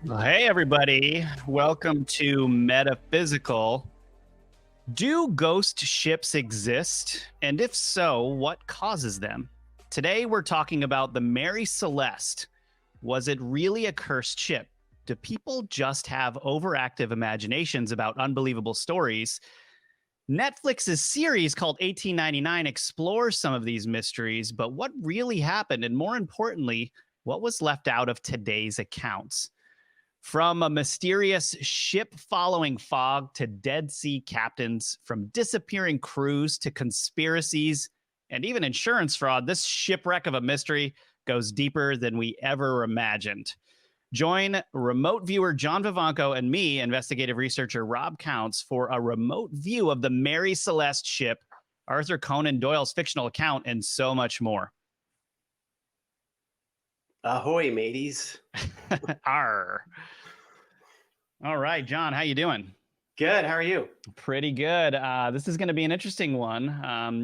Well, hey, everybody. Welcome to Metaphysical. Do ghost ships exist? And if so, what causes them? Today, we're talking about the Mary Celeste. Was it really a cursed ship? Do people just have overactive imaginations about unbelievable stories? Netflix's series called 1899 explores some of these mysteries, but what really happened? And more importantly, what was left out of today's accounts? From a mysterious ship following fog to Dead Sea captains, from disappearing crews to conspiracies and even insurance fraud, this shipwreck of a mystery goes deeper than we ever imagined. Join remote viewer John Vivanco and me, investigative researcher Rob Counts, for a remote view of the Mary Celeste ship, Arthur Conan Doyle's fictional account, and so much more. Ahoy, mateys. Arr. All right, John, how you doing? Good. How are you? Pretty good. This is going to be an interesting one.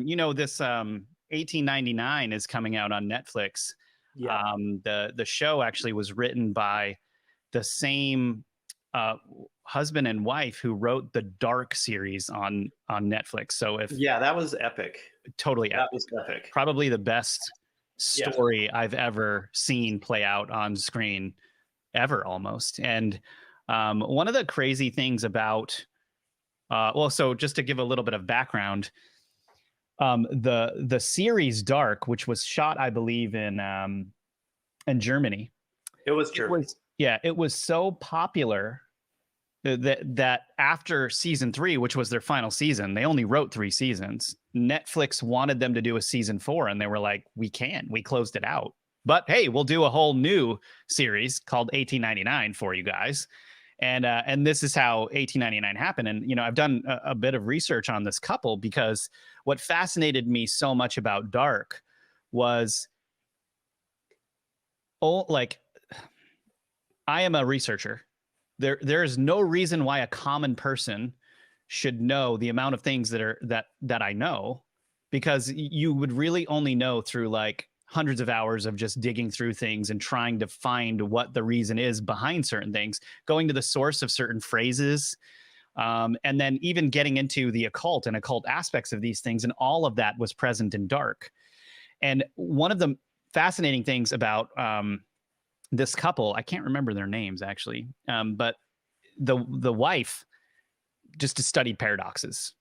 This 1899 is coming out on Netflix. Yeah. The show actually was written by the same husband and wife who wrote the Dark series on Netflix. So Yeah, that was epic. Totally That was epic. Probably the best story I've ever seen play out on screen ever, almost. And one of the crazy things about so just to give a little bit of background, the series Dark, which was shot, I believe, in Germany. It was Germany. It was so popular that after season 3, which was their final season, they only wrote 3 seasons. Netflix wanted them to do a season 4, and they were like, "We can't. We closed it out. But hey, we'll do a whole new series called 1899 for you guys." And this is how 1899 happened. And I've done a bit of research on this couple, because what fascinated me so much about Dark was, I am a researcher. There is no reason why a common person should know the amount of things that I know, because you would really only know through like hundreds of hours of just digging through things and trying to find what the reason is behind certain things, going to the source of certain phrases, and then even getting into the occult and occult aspects of these things. And all of that was present in Dark. And one of the fascinating things about this couple, I can't remember their names actually, but the wife just studied paradoxes,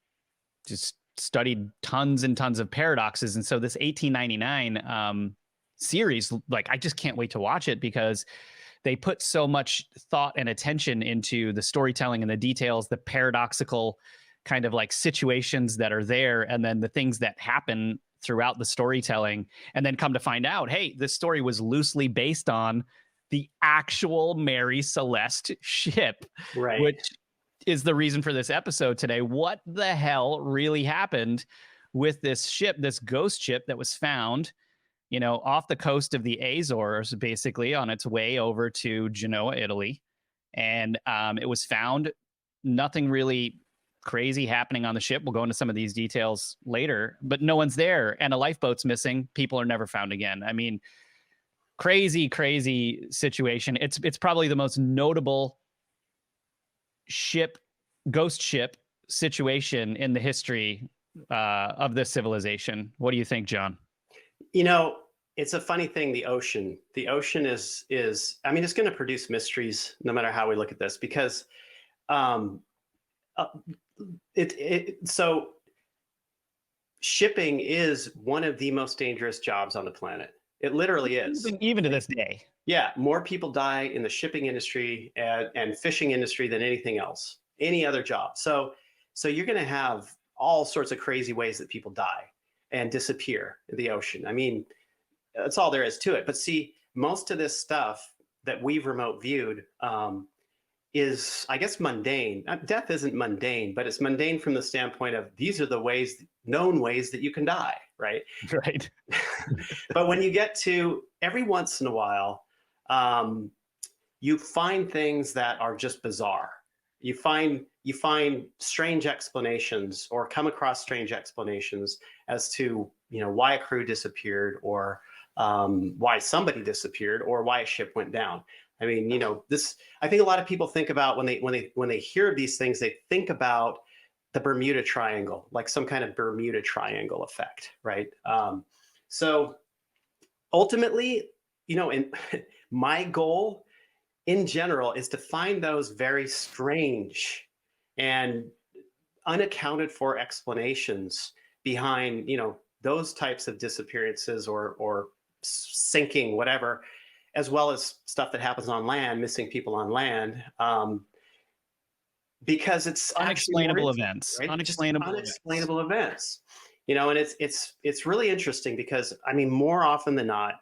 just studied tons and tons of paradoxes. And so this 1899 series, like, I just can't wait to watch it, because they put so much thought and attention into the storytelling and the details, the paradoxical kind of like situations that are there, and then the things that happen throughout the storytelling. And then come to find out, hey, this story was loosely based on the actual Mary Celeste ship, right? Which is the reason for this episode today. What the hell really happened with this ship, this ghost ship that was found, off the coast of the Azores, basically on its way over to Genoa, Italy. And it was found, nothing really crazy happening on the ship. We'll go into some of these details later, but no one's there, and a lifeboat's missing. People are never found again. I mean, crazy situation. It's probably the most notable ghost ship situation in the history of this civilization. What do you think, John? It's a funny thing. The ocean is, I mean, it's going to produce mysteries no matter how we look at this, because so shipping is one of the most dangerous jobs on the planet. It literally is. Even to this day. Yeah, more people die in the shipping industry and fishing industry than anything else, any other job. So you're going to have all sorts of crazy ways that people die and disappear in the ocean. I mean, that's all there is to it. But see, most of this stuff that we've remote viewed is, I guess, mundane. Death isn't mundane, but it's mundane from the standpoint of these are the known ways that you can die, right? Right. But when you get to every once in a while, you find things that are just bizarre. You find strange explanations, or come across strange explanations as to why a crew disappeared, or why somebody disappeared, or why a ship went down. I mean, I think a lot of people think about when they hear of these things, they think about the Bermuda Triangle, like some kind of Bermuda Triangle effect, right? So ultimately, and my goal in general is to find those very strange and unaccounted for explanations behind, those types of disappearances or sinking, whatever, as well as stuff that happens on land, missing people on land. Because it's Unexplainable events, right? Just unexplainable events. And it's really interesting because, I mean, more often than not,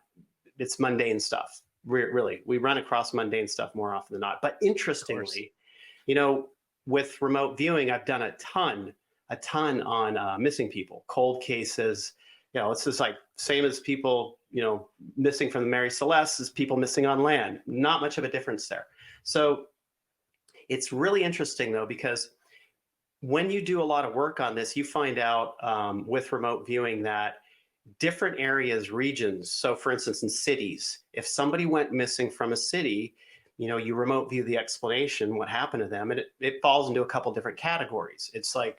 it's mundane stuff. Really, we run across mundane stuff more often than not. But interestingly, with remote viewing, I've done a ton on missing people, cold cases. It's just like same as people, missing from the Mary Celeste as people missing on land. Not much of a difference there. So it's really interesting though, because when you do a lot of work on this, you find out with remote viewing that different areas, regions. So for instance, in cities, if somebody went missing from a city, you remote view the explanation, what happened to them, and it falls into a couple different categories. It's like,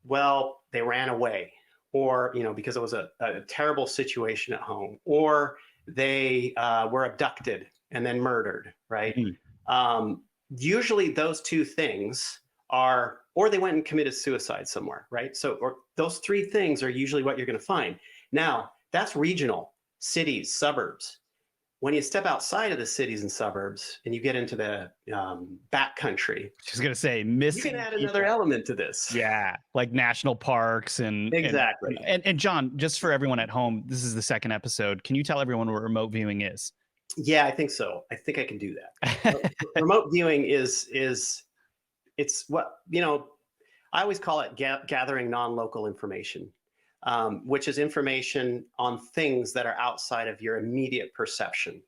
well, they ran away, or, because it was a terrible situation at home, or they were abducted and then murdered, right? Mm-hmm. Usually those two things are, or they went and committed suicide somewhere, right? So, or those three things are usually what you're going to find. Now, that's regional, cities, suburbs. When you step outside of the cities and suburbs and you get into the backcountry, she's going to say missing. You can add another element to this. Yeah, like national parks and exactly. And John, just for everyone at home, this is the second episode. Can you tell everyone what remote viewing is? Yeah, I think so. I think I can do that. Remote viewing is it's what, I always call it gathering non-local information, which is information on things that are outside of your immediate perception.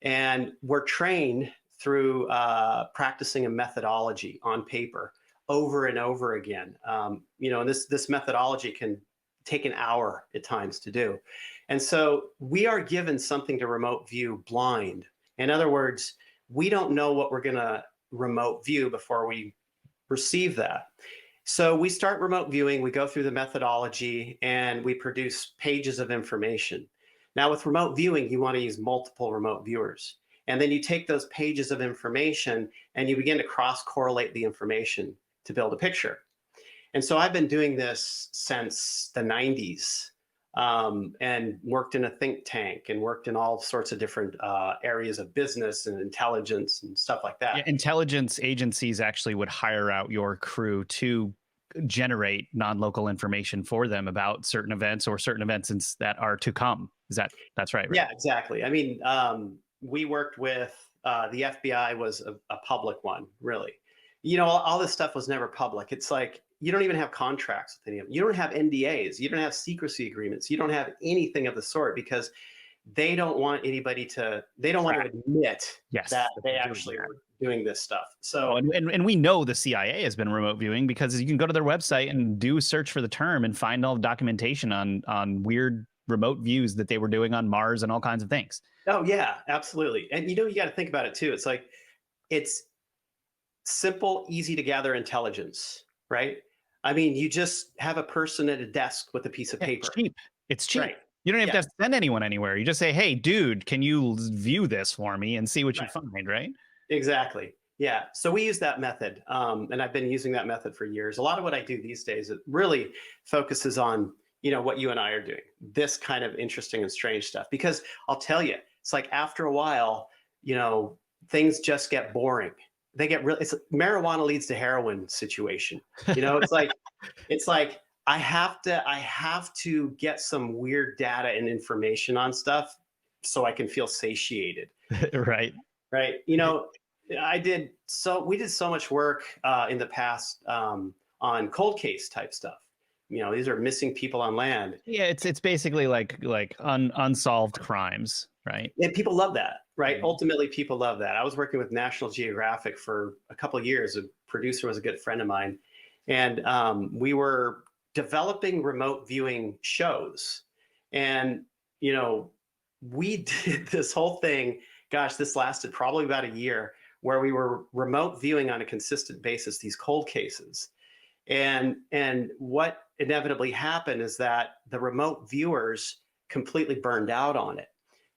And we're trained through practicing a methodology on paper over and over again. And this methodology can take an hour at times to do. And so we are given something to remote view blind. In other words, we don't know what we're going to remote view before we receive that. So we start remote viewing, we go through the methodology, and we produce pages of information. Now with remote viewing, you want to use multiple remote viewers. And then you take those pages of information and you begin to cross-correlate the information to build a picture. And so I've been doing this since the 90s. And worked in a think tank and worked in all sorts of different areas of business and intelligence and stuff like that. Yeah, intelligence agencies actually would hire out your crew to generate non-local information for them about certain events or certain events that are to come. That's right? Yeah, exactly. I mean, we worked with the FBI was a public one, really. All this stuff was never public. It's like, you don't even have contracts with any of them. You don't have NDAs. You don't have secrecy agreements. You don't have anything of the sort because they don't want anybody to, they don't want to admit that they actually are doing this stuff. So, and we know the CIA has been remote viewing because you can go to their website and do a search for the term and find all the documentation on weird remote views that they were doing on Mars and all kinds of things. Oh yeah, absolutely. And you got to think about it too. It's like, it's simple, easy to gather intelligence, right? I mean, you just have a person at a desk with a piece of paper. It's cheap. Right. You don't even have to send anyone anywhere. You just say, hey, dude, can you view this for me and see what you find, right? Exactly. Yeah. So we use that method. And I've been using that method for years. A lot of what I do these days, it really focuses on, what you and I are doing, this kind of interesting and strange stuff. Because I'll tell you, it's like after a while, things just get boring. They get really, it's marijuana leads to heroin situation. It's like I have to get some weird data and information on stuff so I can feel satiated. Right. We did so much work in the past on cold case type stuff. These are missing people on land. Yeah, it's basically like unsolved crimes, right? And people love that. Right. Mm-hmm. Ultimately, people love that. I was working with National Geographic for a couple of years. A producer was a good friend of mine. And we were developing remote viewing shows. And, we did this whole thing gosh, this lasted probably about a year, where we were remote viewing on a consistent basis these cold cases. And what inevitably happened is that the remote viewers completely burned out on it,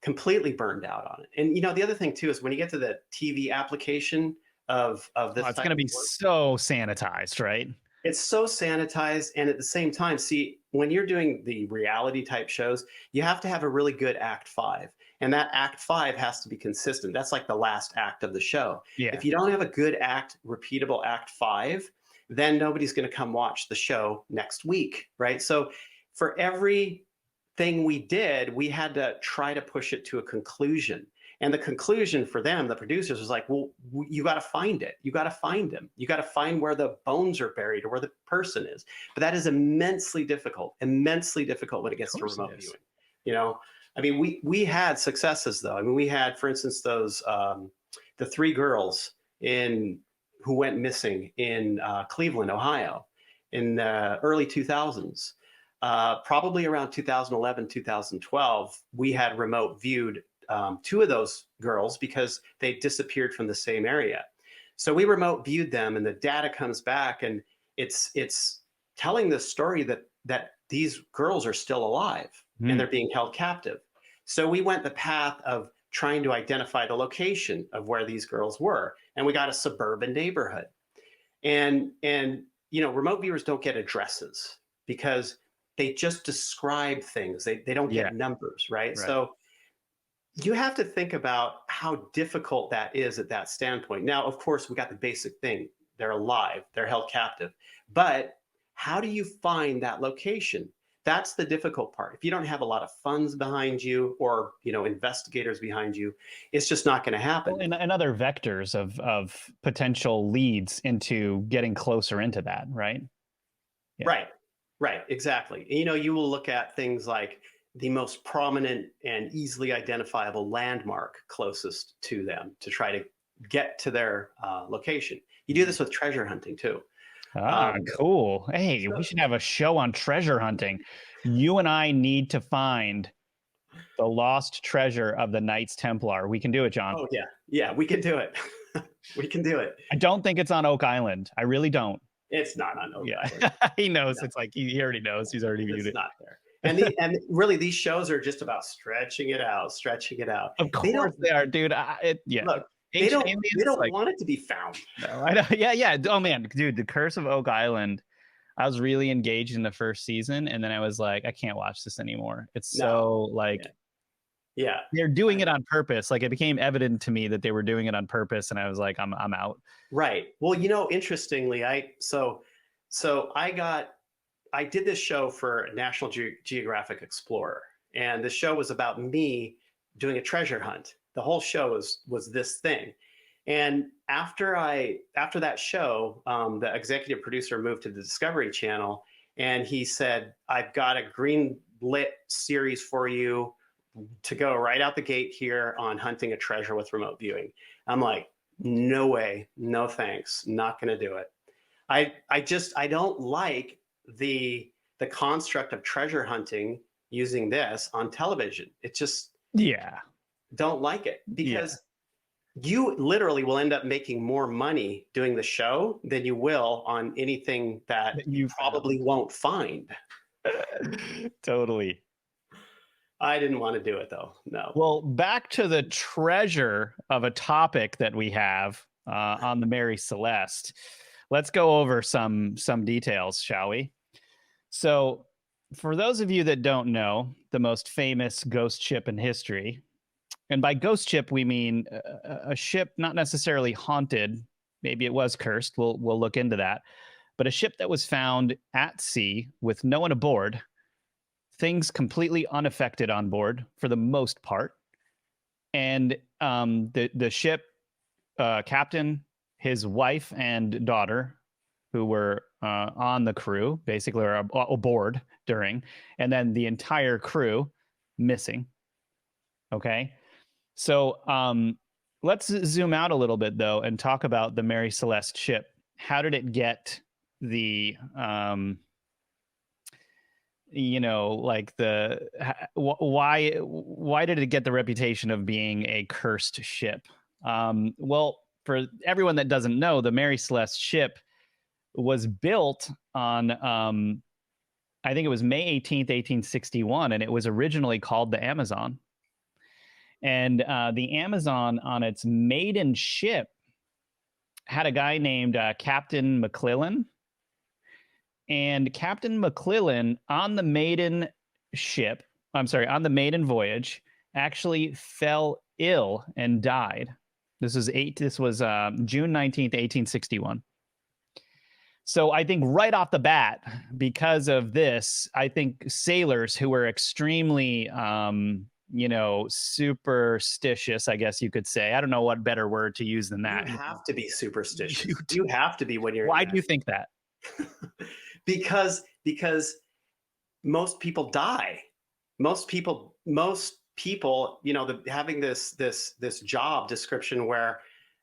completely burned out on it. And the other thing too is when you get to the TV application of this It's type going to of be work, so sanitized, right? it's so sanitized. And at the same time, see, when you're doing the reality type shows, you have to have a really good act five. And that act five has to be consistent. That's like the last act of the show. Yeah. If you don't have a good act, repeatable act five, then nobody's going to come watch the show next week, right? So for every thing we did, we had to try to push it to a conclusion. And the conclusion for them, the producers, was like, well, you got to find it. You got to find him. You got to find where the bones are buried or where the person is. But that is immensely difficult when it gets to remote viewing. I mean, we had successes though. I mean, we had, for instance, those the three girls who went missing in Cleveland, Ohio, in the early 2000s. Probably around 2011, 2012, we had remote viewed two of those girls because they disappeared from the same area. So we remote viewed them, and the data comes back, and it's telling the story that these girls are still alive and they're being held captive. So we went the path of trying to identify the location of where these girls were, and we got a suburban neighborhood. And remote viewers don't get addresses because they just describe things. They don't get numbers, right? So you have to think about how difficult that is at that standpoint. Now, of course, we got the basic thing. They're alive, they're held captive. But how do you find that location? That's the difficult part. If you don't have a lot of funds behind you or, investigators behind you, it's just not going to happen. Well, and other vectors of potential leads into getting closer into that, right? Yeah. Right, exactly. You will look at things like the most prominent and easily identifiable landmark closest to them to try to get to their location. You do this with treasure hunting too. Cool. Hey, we should have a show on treasure hunting. You and I need to find the lost treasure of the Knights Templar. We can do it, John. Oh, yeah, we can do it. We can do it. I don't think it's on Oak Island. I really don't. It's not on Oak Island. He knows. No. It's like he already knows. He's already viewed it. It's not there. And really, these shows are just about stretching it out. Of course they are, dude. Look, they don't want it to be found. No, I know. Yeah. Oh man, dude, The Curse of Oak Island. I was really engaged in the first season, and then I was like, I can't watch this anymore. It's they're doing it on purpose. Like, it became evident to me that they were doing it on purpose, and I was like, I'm out. Right. Well, interestingly, I did this show for National Geographic Explorer, and the show was about me doing a treasure hunt. The whole show was this thing. And after that show, the executive producer moved to the Discovery Channel, and he said, I've got a green lit series for you to go right out the gate here on hunting a treasure with remote viewing. I'm like, no way, no thanks, not going to do it. I don't like the construct of treasure hunting using this on television. It just don't like it, because you literally will end up making more money doing the show than you will on anything that you probably won't find. Totally. I didn't want to do it though. No. Well, back to the treasure of a topic that we have on the Mary Celeste. Let's go over some details, shall we? So, for those of you that don't know, the most famous ghost ship in history, and by ghost ship we mean a ship not necessarily haunted, maybe it was cursed. We'll look into that, but a ship that was found at sea with no one aboard. Things completely unaffected on board for the most part. And the ship captain, his wife and daughter, who were on the crew, basically, or aboard during, and then the entire crew missing. Okay. So let's zoom out a little bit, though, and talk about the Mary Celeste ship. How did it get the like why did it get the reputation of being a cursed ship? Well, for everyone that doesn't know, the Mary Celeste ship was built on I think it was May 18th, 1861, and it was originally called the Amazon. And the Amazon, on its maiden ship, had a guy named Captain McClellan. And Captain McClellan, on the maiden ship, on the maiden voyage, actually fell ill and died. This was June 19th, 1861. So I think right off the bat, because of this, I think sailors who were extremely, superstitious, I guess you could say. I don't know what better word to use than that. You have to be superstitious. You have to be when you're. Why do you think that? because most people die. Most people, having this job description where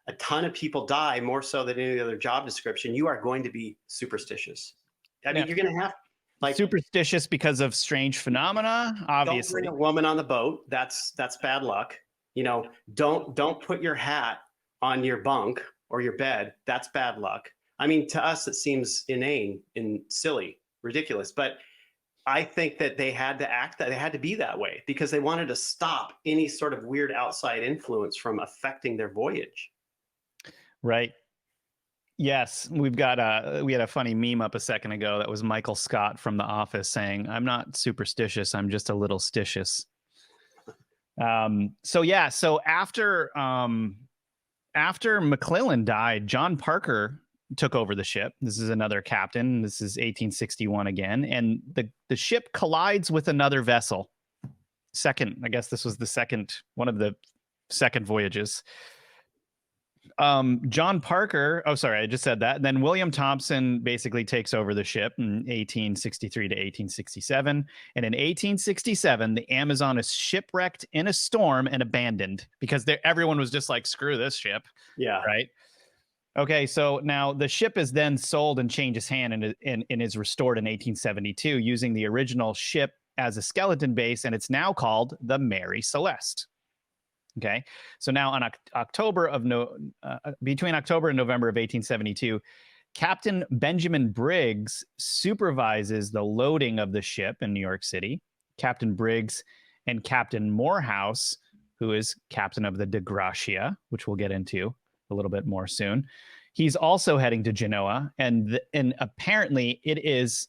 a ton of people die more so than any other job description, you are going to be superstitious. I mean, you're going to have superstitious because of strange phenomena. Obviously, don't bring a woman on the boat. That's bad luck. Don't put your hat on your bunk or your bed. That's bad luck. I mean, to us, it seems inane and silly, ridiculous. But I think that they had to be that way because they wanted to stop any sort of weird outside influence from affecting their voyage. Right. Yes, we had a funny meme up a second ago that was Michael Scott from The Office saying, "I'm not superstitious, I'm just a little stitious." So after McClellan died, John Parker took over the ship. This is another captain. This is 1861 again, and the ship collides with another vessel. I guess this was one of the second voyages. John Parker, I just said that. And then William Thompson basically takes over the ship in 1863 to 1867. And in 1867, the Amazon is shipwrecked in a storm and abandoned because everyone was just like, screw this ship. Yeah. Right. Okay. So now the ship is then sold and changes hand and is restored in 1872 using the original ship as a skeleton base. And it's now called the Mary Celeste. Okay, so now on between October and November of 1872, Captain Benjamin Briggs supervises the loading of the ship in New York City. Captain Briggs and Captain Morehouse, who is captain of the De Gracia, which we'll get into a little bit more soon, he's also heading to Genoa, and apparently it is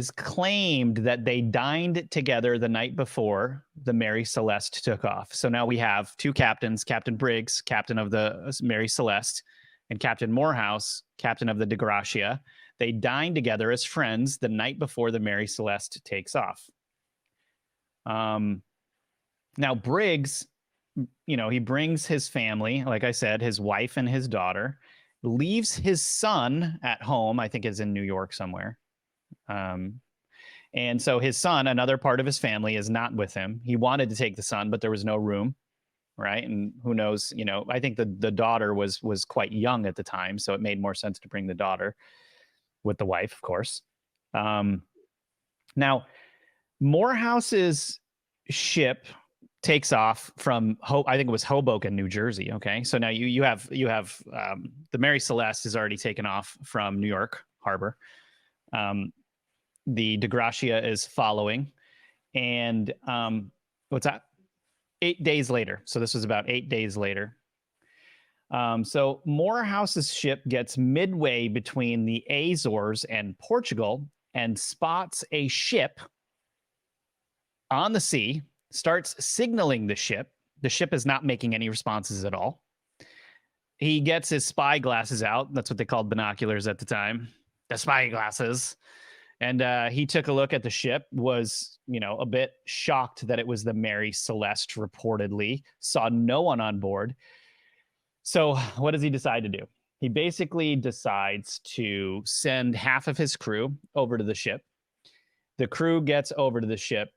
claimed that they dined together the night before the Mary Celeste took off. So now we have two captains, Captain Briggs, captain of the Mary Celeste, and Captain Morehouse, captain of the De Gracia. They dined together as friends the night before the Mary Celeste takes off. Now Briggs, he brings his family, like I said, his wife and his daughter, leaves his son at home, I think is in New York somewhere. And so his son, another part of his family, is not with him. He wanted to take the son, but there was no room, right? And who knows, I think the daughter was quite young at the time, so it made more sense to bring the daughter with the wife, of course. Now, Morehouse's ship takes off from I think it was Hoboken, New Jersey. Okay, so now you have the Mary Celeste has already taken off from New York Harbor. The De Gracia is following, and what's that? 8 days later. So this was about 8 days later. So Morehouse's ship gets midway between the Azores and Portugal and spots a ship on the sea, starts signaling the ship. The ship is not making any responses at all. He gets his spy glasses out. That's what they called binoculars at the time. The spy glasses. And he took a look at the ship, was, a bit shocked that it was the Mary Celeste, reportedly, saw no one on board. So what does he decide to do? He basically decides to send half of his crew over to the ship. The crew gets over to the ship,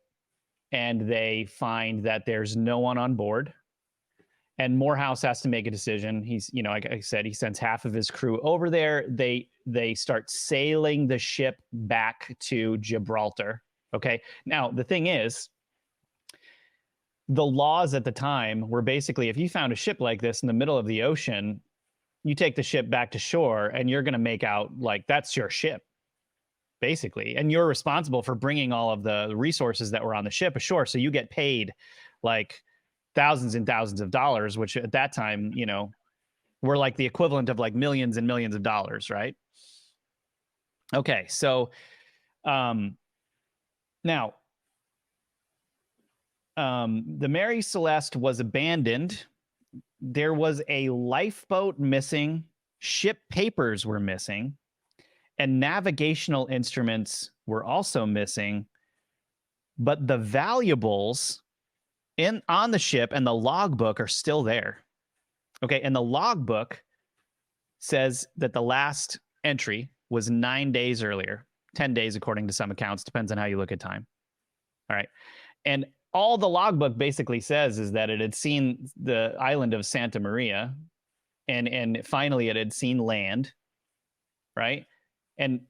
and they find that there's no one on board. and Morehouse has to make a decision. He's, like I said, he sends half of his crew over there. They start sailing the ship back to Gibraltar. Okay. Now, the thing is, the laws at the time were basically, if you found a ship like this in the middle of the ocean, you take the ship back to shore and you're going to make out like that's your ship, basically. And you're responsible for bringing all of the resources that were on the ship ashore. So you get paid like thousands and thousands of dollars, which at that time, were like the equivalent of like millions and millions of dollars, right? Okay, so now the Mary Celeste was abandoned. There was a lifeboat missing, ship papers were missing, and navigational instruments were also missing. But the valuables on the ship and the logbook are still there. Okay, and the logbook says that the last entry was 9 days earlier, 10 days according to some accounts, depends on how you look at time. All right, and all the logbook basically says is that it had seen the island of Santa Maria, and finally it had seen land, right? And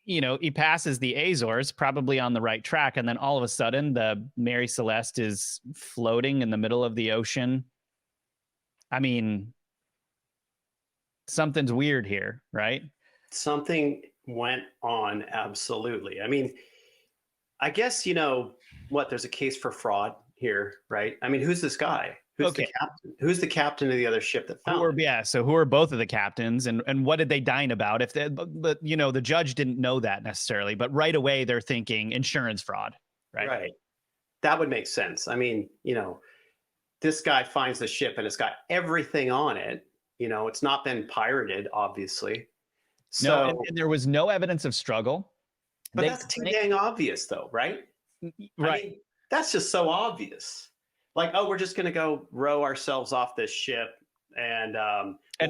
he passes the Azores, probably on the right track, and then all of a sudden the Mary Celeste is floating in the middle of the ocean. I mean, something's weird here, right? Something went on, absolutely. I mean, I guess, there's a case for fraud here, right? I mean, who's this guy? Who's the captain? Who's the captain of the other ship that found him? So who are both of the captains, and what did they dine about? But the judge didn't know that necessarily, but right away they're thinking insurance fraud, right? Right. That would make sense. I mean, this guy finds the ship and it's got everything on it. It's not been pirated, obviously. So, no, and there was no evidence of struggle. But that's too dang obvious, though, right? Right. I mean, that's just so obvious. Like, oh, we're just going to go row ourselves off this ship, and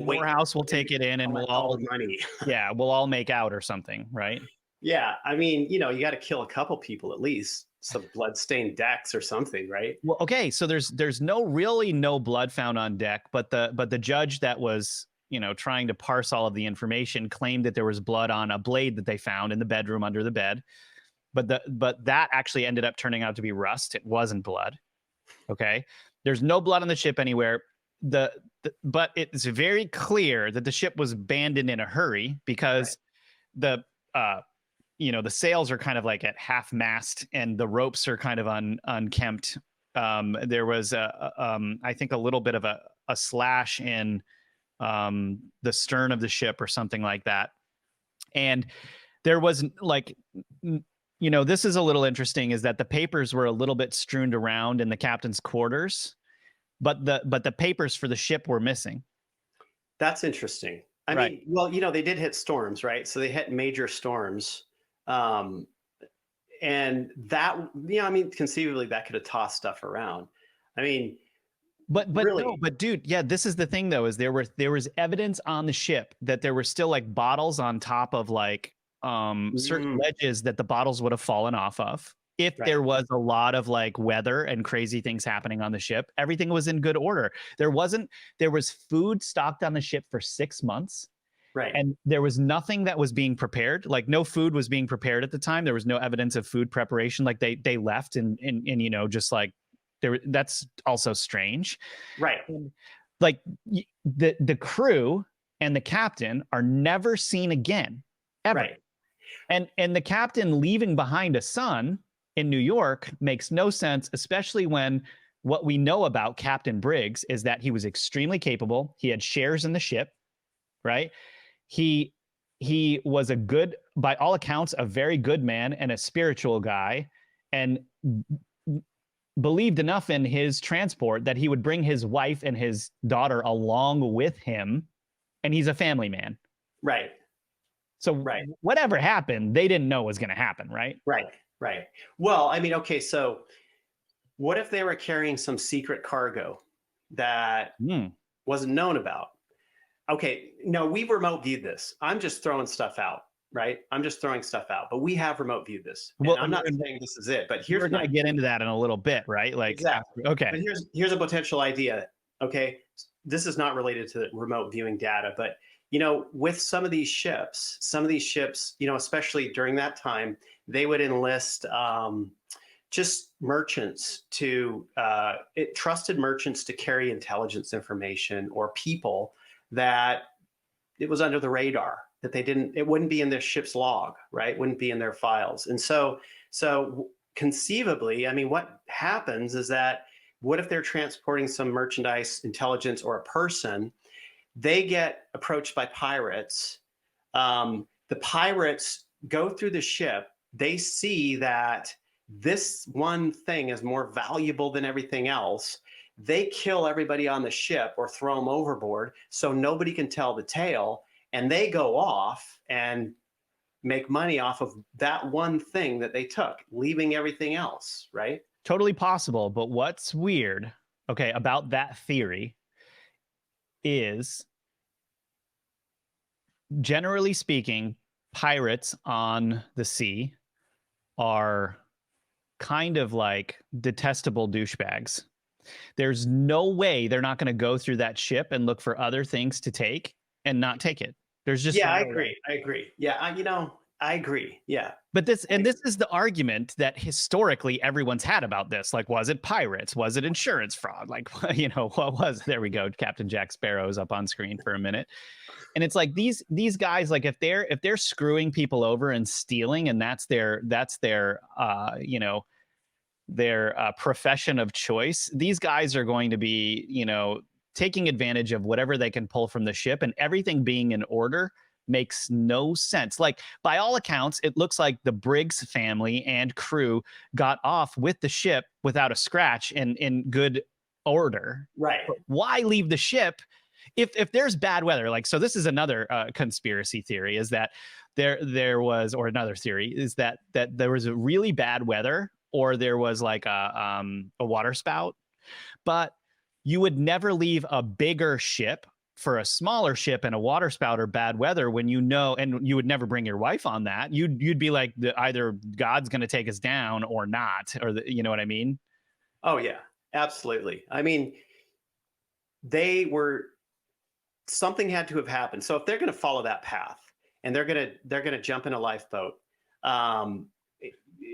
Morehouse will take it in, and we'll all money. Yeah, we'll all make out or something, right? Yeah, I mean, you got to kill a couple people at least, some blood-stained decks or something, right? Well, okay, so there's no blood found on deck, but the judge that was trying to parse all of the information claimed that there was blood on a blade that they found in the bedroom under the bed, but that actually ended up turning out to be rust. It wasn't blood. Okay, there's no blood on the ship anywhere. But it's very clear that the ship was abandoned in a hurry because the sails are kind of like at half mast and the ropes are kind of unkempt. There was I think a little bit of a slash in the stern of the ship or something like that. And there was like, this is a little interesting, is that the papers were a little bit strewn around in the captain's quarters, but the papers for the ship were missing. That's interesting. I mean, well, they did hit storms, right? So they hit major storms. And that, I mean, conceivably that could have tossed stuff around. I mean, But really? no, but dude, yeah, this is the thing though, is there was evidence on the ship that there were still like bottles on top of like certain ledges that the bottles would have fallen off of. If there was a lot of like weather and crazy things happening on the ship, everything was in good order. There was food stocked on the ship for 6 months. Right. And there was nothing that was being prepared. Like no food was being prepared at the time. There was no evidence of food preparation. Like they left and just like that's also strange. Right. And like the crew and the captain are never seen again, ever. Right. And the captain leaving behind a son in New York makes no sense, especially when what we know about Captain Briggs is that he was extremely capable. He had shares in the ship, right? He was by all accounts, a very good man and a spiritual guy, and believed enough in his transport that he would bring his wife and his daughter along with him, and he's a family man. Right. So whatever happened, they didn't know was going to happen, right? Right. Well, I mean, okay, so what if they were carrying some secret cargo that wasn't known about? Okay, no, we remote viewed this. I'm just throwing stuff out, right? I'm just throwing stuff out, but we have remote viewed this. And I'm not saying this is it, but we're going to get into that in a little bit, right? Like, exactly. Okay. But here's a potential idea. Okay. This is not related to the remote viewing data, but with some of these ships, especially during that time, they would enlist just merchants trusted merchants to carry intelligence information, or people that it was under the radar, that it wouldn't be in their ship's log, right? Wouldn't be in their files. And so conceivably, I mean, what happens is that, what if they're transporting some merchandise, intelligence, or a person? They get approached by pirates. The pirates go through the ship. They see that this one thing is more valuable than everything else. They kill everybody on the ship or throw them overboard so nobody can tell the tale. And they go off and make money off of that one thing that they took, leaving everything else, right? Totally possible. But what's weird, okay, about that theory is, generally speaking, pirates on the sea are kind of like detestable douchebags. There's no way they're not going to go through that ship and look for other things to take and not take it. There's just Yeah, no I way. agree. I agree. Yeah, I agree. Yeah. But this is the argument that historically everyone's had about this. Like, was it pirates? Was it insurance fraud? Like, what was? There we go. Captain Jack Sparrow's up on screen for a minute, and it's like these guys, like, if they're screwing people over and stealing, and that's their their profession of choice, these guys are going to be taking advantage of whatever they can pull from the ship, and everything being in order makes no sense. Like, by all accounts, it looks like the Briggs family and crew got off with the ship without a scratch and in good order. Right. But why leave the ship if there's bad weather? Like, so this is another conspiracy theory, is that there was, or another theory is that there was a really bad weather, or there was like a water spout, but you would never leave a bigger ship for a smaller ship and a water spout or bad weather, when and you would never bring your wife on that. You'd be like, either God's going to take us down or not, or you know what I mean? Oh yeah, absolutely. I mean, something had to have happened. So if they're going to follow that path, and they're going to jump in a lifeboat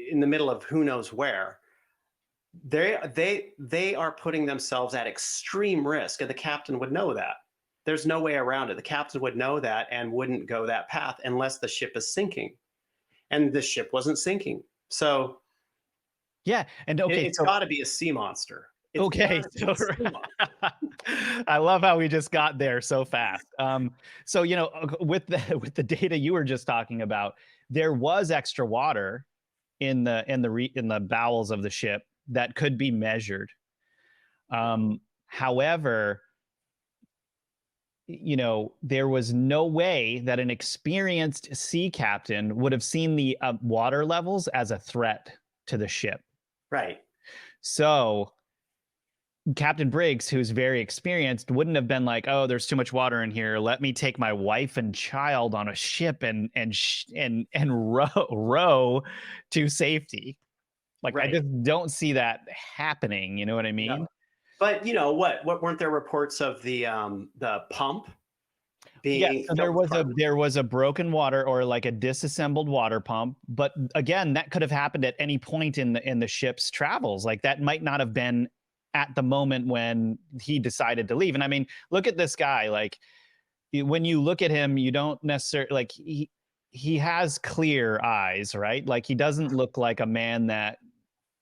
in the middle of who knows where, they are putting themselves at extreme risk, and the captain would know that. There's no way around it. The captain would know that and wouldn't go that path unless the ship is sinking. And the ship wasn't sinking. So yeah, and okay, it's got to be a sea monster. Okay, so I love how we just got there so fast. So with the data you were just talking about, there was extra water in the bowels of the ship that could be measured. However, there was no way that an experienced sea captain would have seen the water levels as a threat to the ship. Right. So Captain Briggs, who's very experienced, wouldn't have been like, "Oh, there's too much water in here. Let me take my wife and child on a ship and row to safety." Like, right. I just don't see that happening. You know what I mean? No. But what weren't there reports of the pump being? Yeah, so there was a broken water, or like a disassembled water pump. But again, that could have happened at any point in the ship's travels. Like, that might not have been at the moment when he decided to leave. And I mean, look at this guy. Like, when you look at him, you don't necessarily, like, he has clear eyes, right? Like, he doesn't look like a man that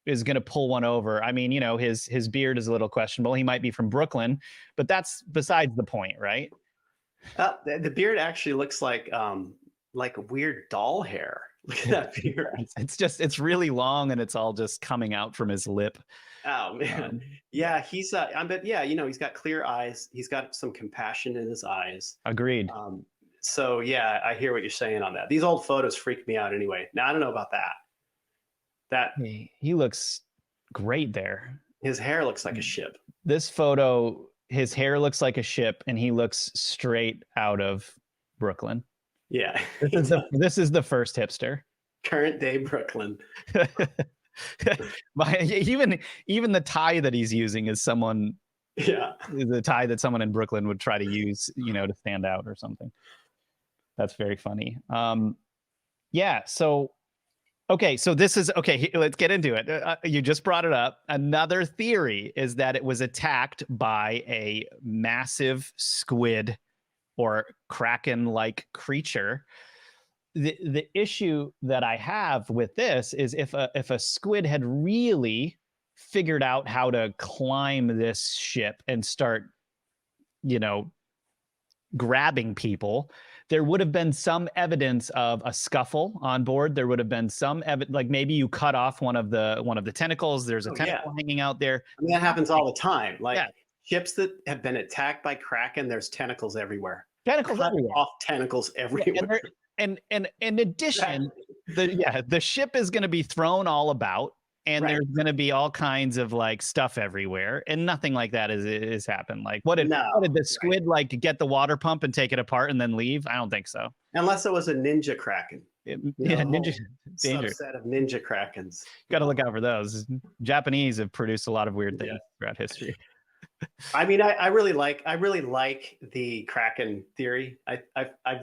is going to pull one over. I mean, his beard is a little questionable. He might be from Brooklyn, but that's besides the point, right? The beard actually looks like weird doll hair. Look at that beard. It's really long, and it's all just coming out from his lip. Oh man. Yeah, he's but yeah, he's got clear eyes. He's got some compassion in his eyes. Agreed. So yeah, I hear what you're saying on that. These old photos freak me out anyway. Now, I don't know about that. He looks great there. His hair looks like a ship. This photo, his hair looks like a ship, and he looks straight out of Brooklyn. Yeah. This is the first hipster. Current day Brooklyn. Even the tie that he's using is someone Yeah. The tie that someone in Brooklyn would try to use, to stand out or something. That's very funny. Yeah. So, okay. So this is okay. Let's get into it. You just brought it up. Another theory is that it was attacked by a massive squid or kraken-like creature. The issue that I have with this is if a squid had really figured out how to climb this ship and start, grabbing people, there would have been some evidence of a scuffle on board. There would have been some evidence, like maybe you cut off one of the tentacles. There's a Oh, yeah. tentacle hanging out there. I mean, that happens all the time. Like Yeah. ships that have been attacked by kraken, there's tentacles everywhere. Tentacles Cut everywhere. off tentacles everywhere. And in addition, the ship is going to be thrown all about, and there's going to be all kinds of like stuff everywhere, and nothing like that is happened. Like what did the squid like get the water pump and take it apart and then leave? I don't think so. Unless it was a ninja kraken. Ninja danger. Subset of ninja krakens. Got to look out for those. Japanese have produced a lot of weird things throughout history. I mean, I really like the kraken theory. I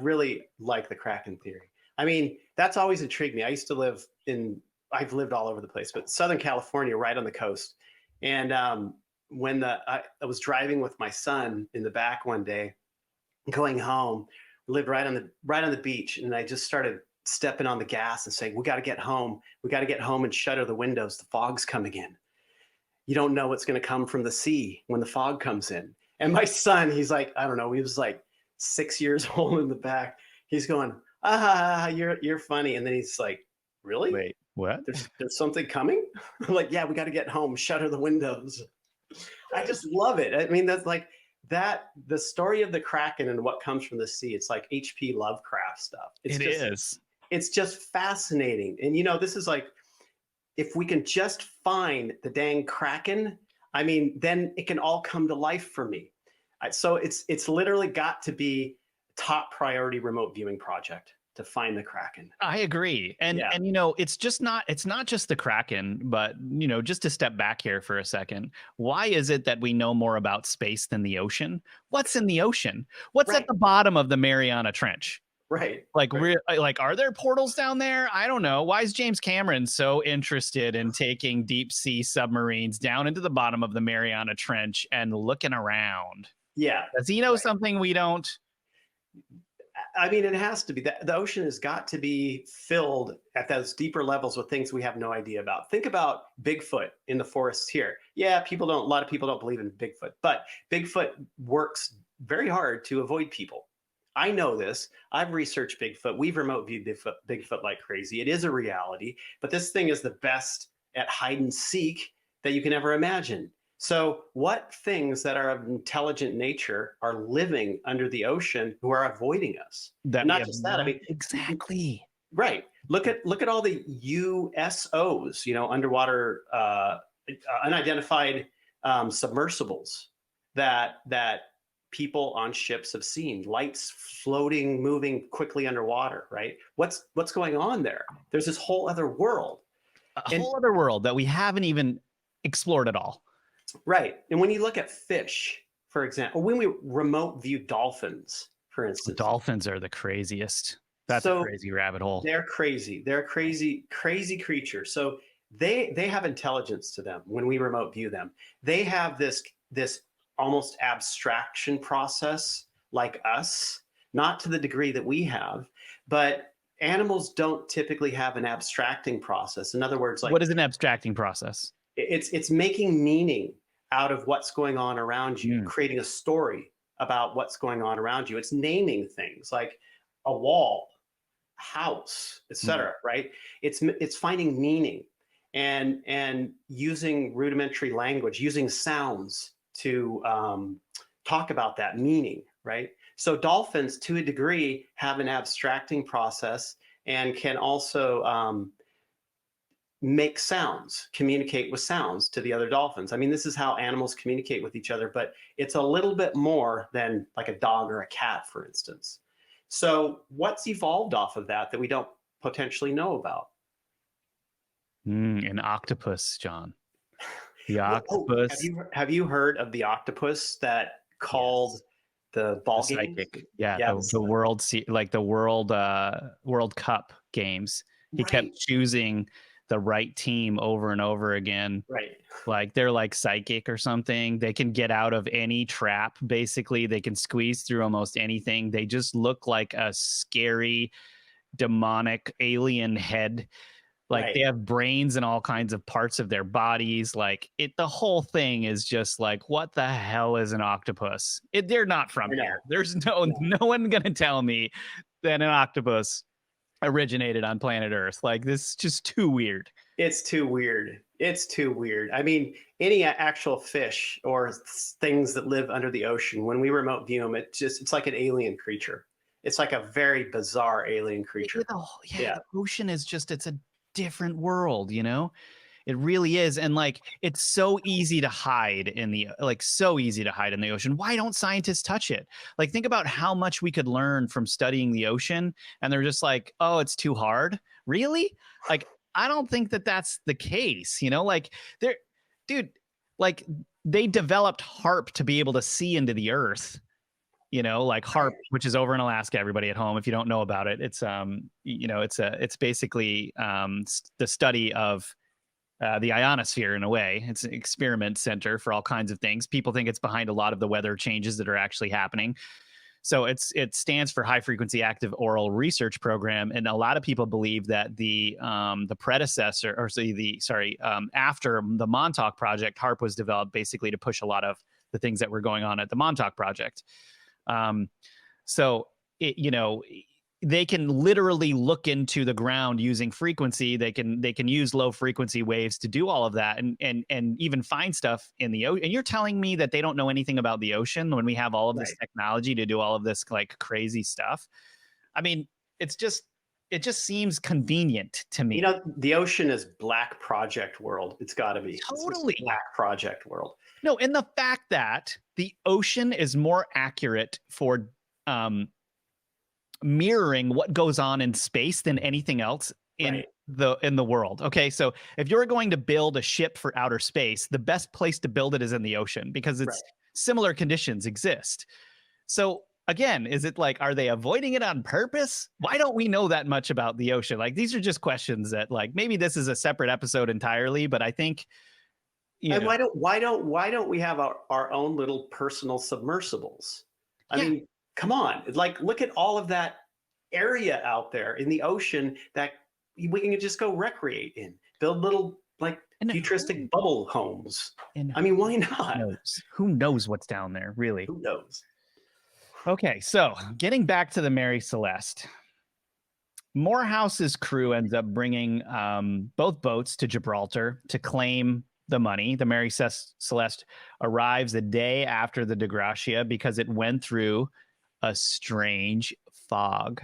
really like the kraken theory. I mean, that's always intrigued me. I've lived all over the place, but Southern California, right on the coast. And when I was driving with my son in the back one day, going home, we lived right on the beach, and I just started stepping on the gas and saying, "We got to get home. We got to get home and shutter the windows. The fog's coming in. You don't know what's going to come from the sea when the fog comes in." And my son, he's like, I don't know, he was like 6 years old in the back. He's going, you're funny. And then he's like, really? Wait, what? There's something coming? I'm like, yeah, we got to get home, shutter the windows. I just love it. I mean, that's like the story of the kraken and what comes from the sea. It's like H.P. Lovecraft stuff. It's just fascinating. And this is like, if we can just find the dang kraken, I mean, then it can all come to life for me. So it's literally got to be top priority remote viewing project to find the kraken. I agree. And it's not just the kraken, but just to step back here for a second, why is it that we know more about space than the ocean? What's in the ocean? What's at the bottom of the Mariana Trench? Right. Like, are there portals down there? I don't know. Why is James Cameron so interested in taking deep sea submarines down into the bottom of the Mariana Trench and looking around? Yeah. Does he know something we don't? I mean, it has to be. The ocean has got to be filled at those deeper levels with things we have no idea about. Think about Bigfoot in the forests here. Yeah, a lot of people don't believe in Bigfoot, but Bigfoot works very hard to avoid people. I know this. I've researched Bigfoot. We've remote viewed Bigfoot like crazy. It is a reality, but this thing is the best at hide and seek that you can ever imagine. So what things that are of intelligent nature are living under the ocean who are avoiding us? Not just that. I mean, exactly. Right. Look at all the USOs, underwater unidentified submersibles that people on ships have seen, lights floating, moving quickly underwater, right? What's going on there? There's this whole other world. Whole other world that we haven't even explored at all. Right. And when you look at fish, for example, when we remote view dolphins, for instance. Dolphins are the craziest. That's a crazy rabbit hole. They're crazy. They're crazy creatures. So they have intelligence to them when we remote view them. They have this almost abstraction process like us, not to the degree that we have, but animals don't typically have an abstracting process. In other words, like, what is an abstracting process? It's making meaning out of what's going on around you, creating a story about what's going on around you. It's naming things like a wall, house, etc. Right? It's finding meaning and using rudimentary language, using sounds to talk about that meaning, right? So dolphins, to a degree, have an abstracting process and can also make sounds, communicate with sounds to the other dolphins. I mean, this is how animals communicate with each other, but it's a little bit more than like a dog or a cat, for instance. So what's evolved off of that we don't potentially know about? An octopus, John. The Oh, octopus. have you heard of the octopus that called Yes. the The ball games? psychic. Yeah, Yes. the world like the World Cup games. He Right. kept choosing the right team over and over again. Right. Like they're like psychic or something. They can get out of any trap. Basically, they can squeeze through almost anything. They just look like a scary, demonic alien head. Like they Right. have brains in all kinds of parts of their bodies. Like the whole thing is just like, what the hell is an octopus? They're not from I know. here. There's no Yeah. no one gonna tell me that an octopus originated on planet Earth. Like this is just too weird. It's too weird. It's too weird. I mean, any actual fish or things that live under the ocean, when we remote view them, it's like an alien creature. It's like a very bizarre alien creature. Yeah, the ocean is just it's a different world, you know? It really is. And like it's so easy to hide in the so easy to hide in the ocean. Why don't scientists touch it? Like think about how much we could learn from studying the ocean and they're just like, "Oh, it's too hard." Really? Like I don't think that that's the case, you know? Like they're dude, like they developed HARP to be able to see into the earth, you know, like HARP, which is over in Alaska. Everybody at home, if you don't know about it, it's you know, it's basically the study of the ionosphere in a way. It's an experiment center for all kinds of things. People think it's behind a lot of the weather changes that are actually happening. So it stands for High Frequency Active Auroral Research Program, and a lot of people believe that the predecessor, or after the Montauk Project, HARP was developed basically to push a lot of the things that were going on at the Montauk Project. So it, you know, they can literally look into the ground using frequency. They can use low frequency waves to do all of that, and even find stuff in the ocean. And you're telling me that they don't know anything about the ocean when we have all of this technology to do all of this like crazy stuff? I mean, it just seems convenient to me. You know, the ocean is black project world. It's got to be. Totally. It's black project world. No, and the fact that the ocean is more accurate for mirroring what goes on in space than anything else in the world. Okay, so if you're going to build a ship for outer space, the best place to build it is in the ocean because it's similar conditions exist. So again, is it like, are they avoiding it on purpose? Why don't we know that much about the ocean? Like these are just questions that like maybe this is a separate episode entirely, but I think and why don't we have our own little personal submersibles? I mean, come on. Like look at all of that area out there in the ocean that we can just go recreate in. Build little like futuristic bubble homes. And I mean, why not? Who knows what's down there, really? Who knows? Okay, so getting back to the Mary Celeste. Morehouse's crew ends up bringing both boats to Gibraltar to claim the money. The Mary Celeste arrives a day after the DeGracia because it went through a strange fog.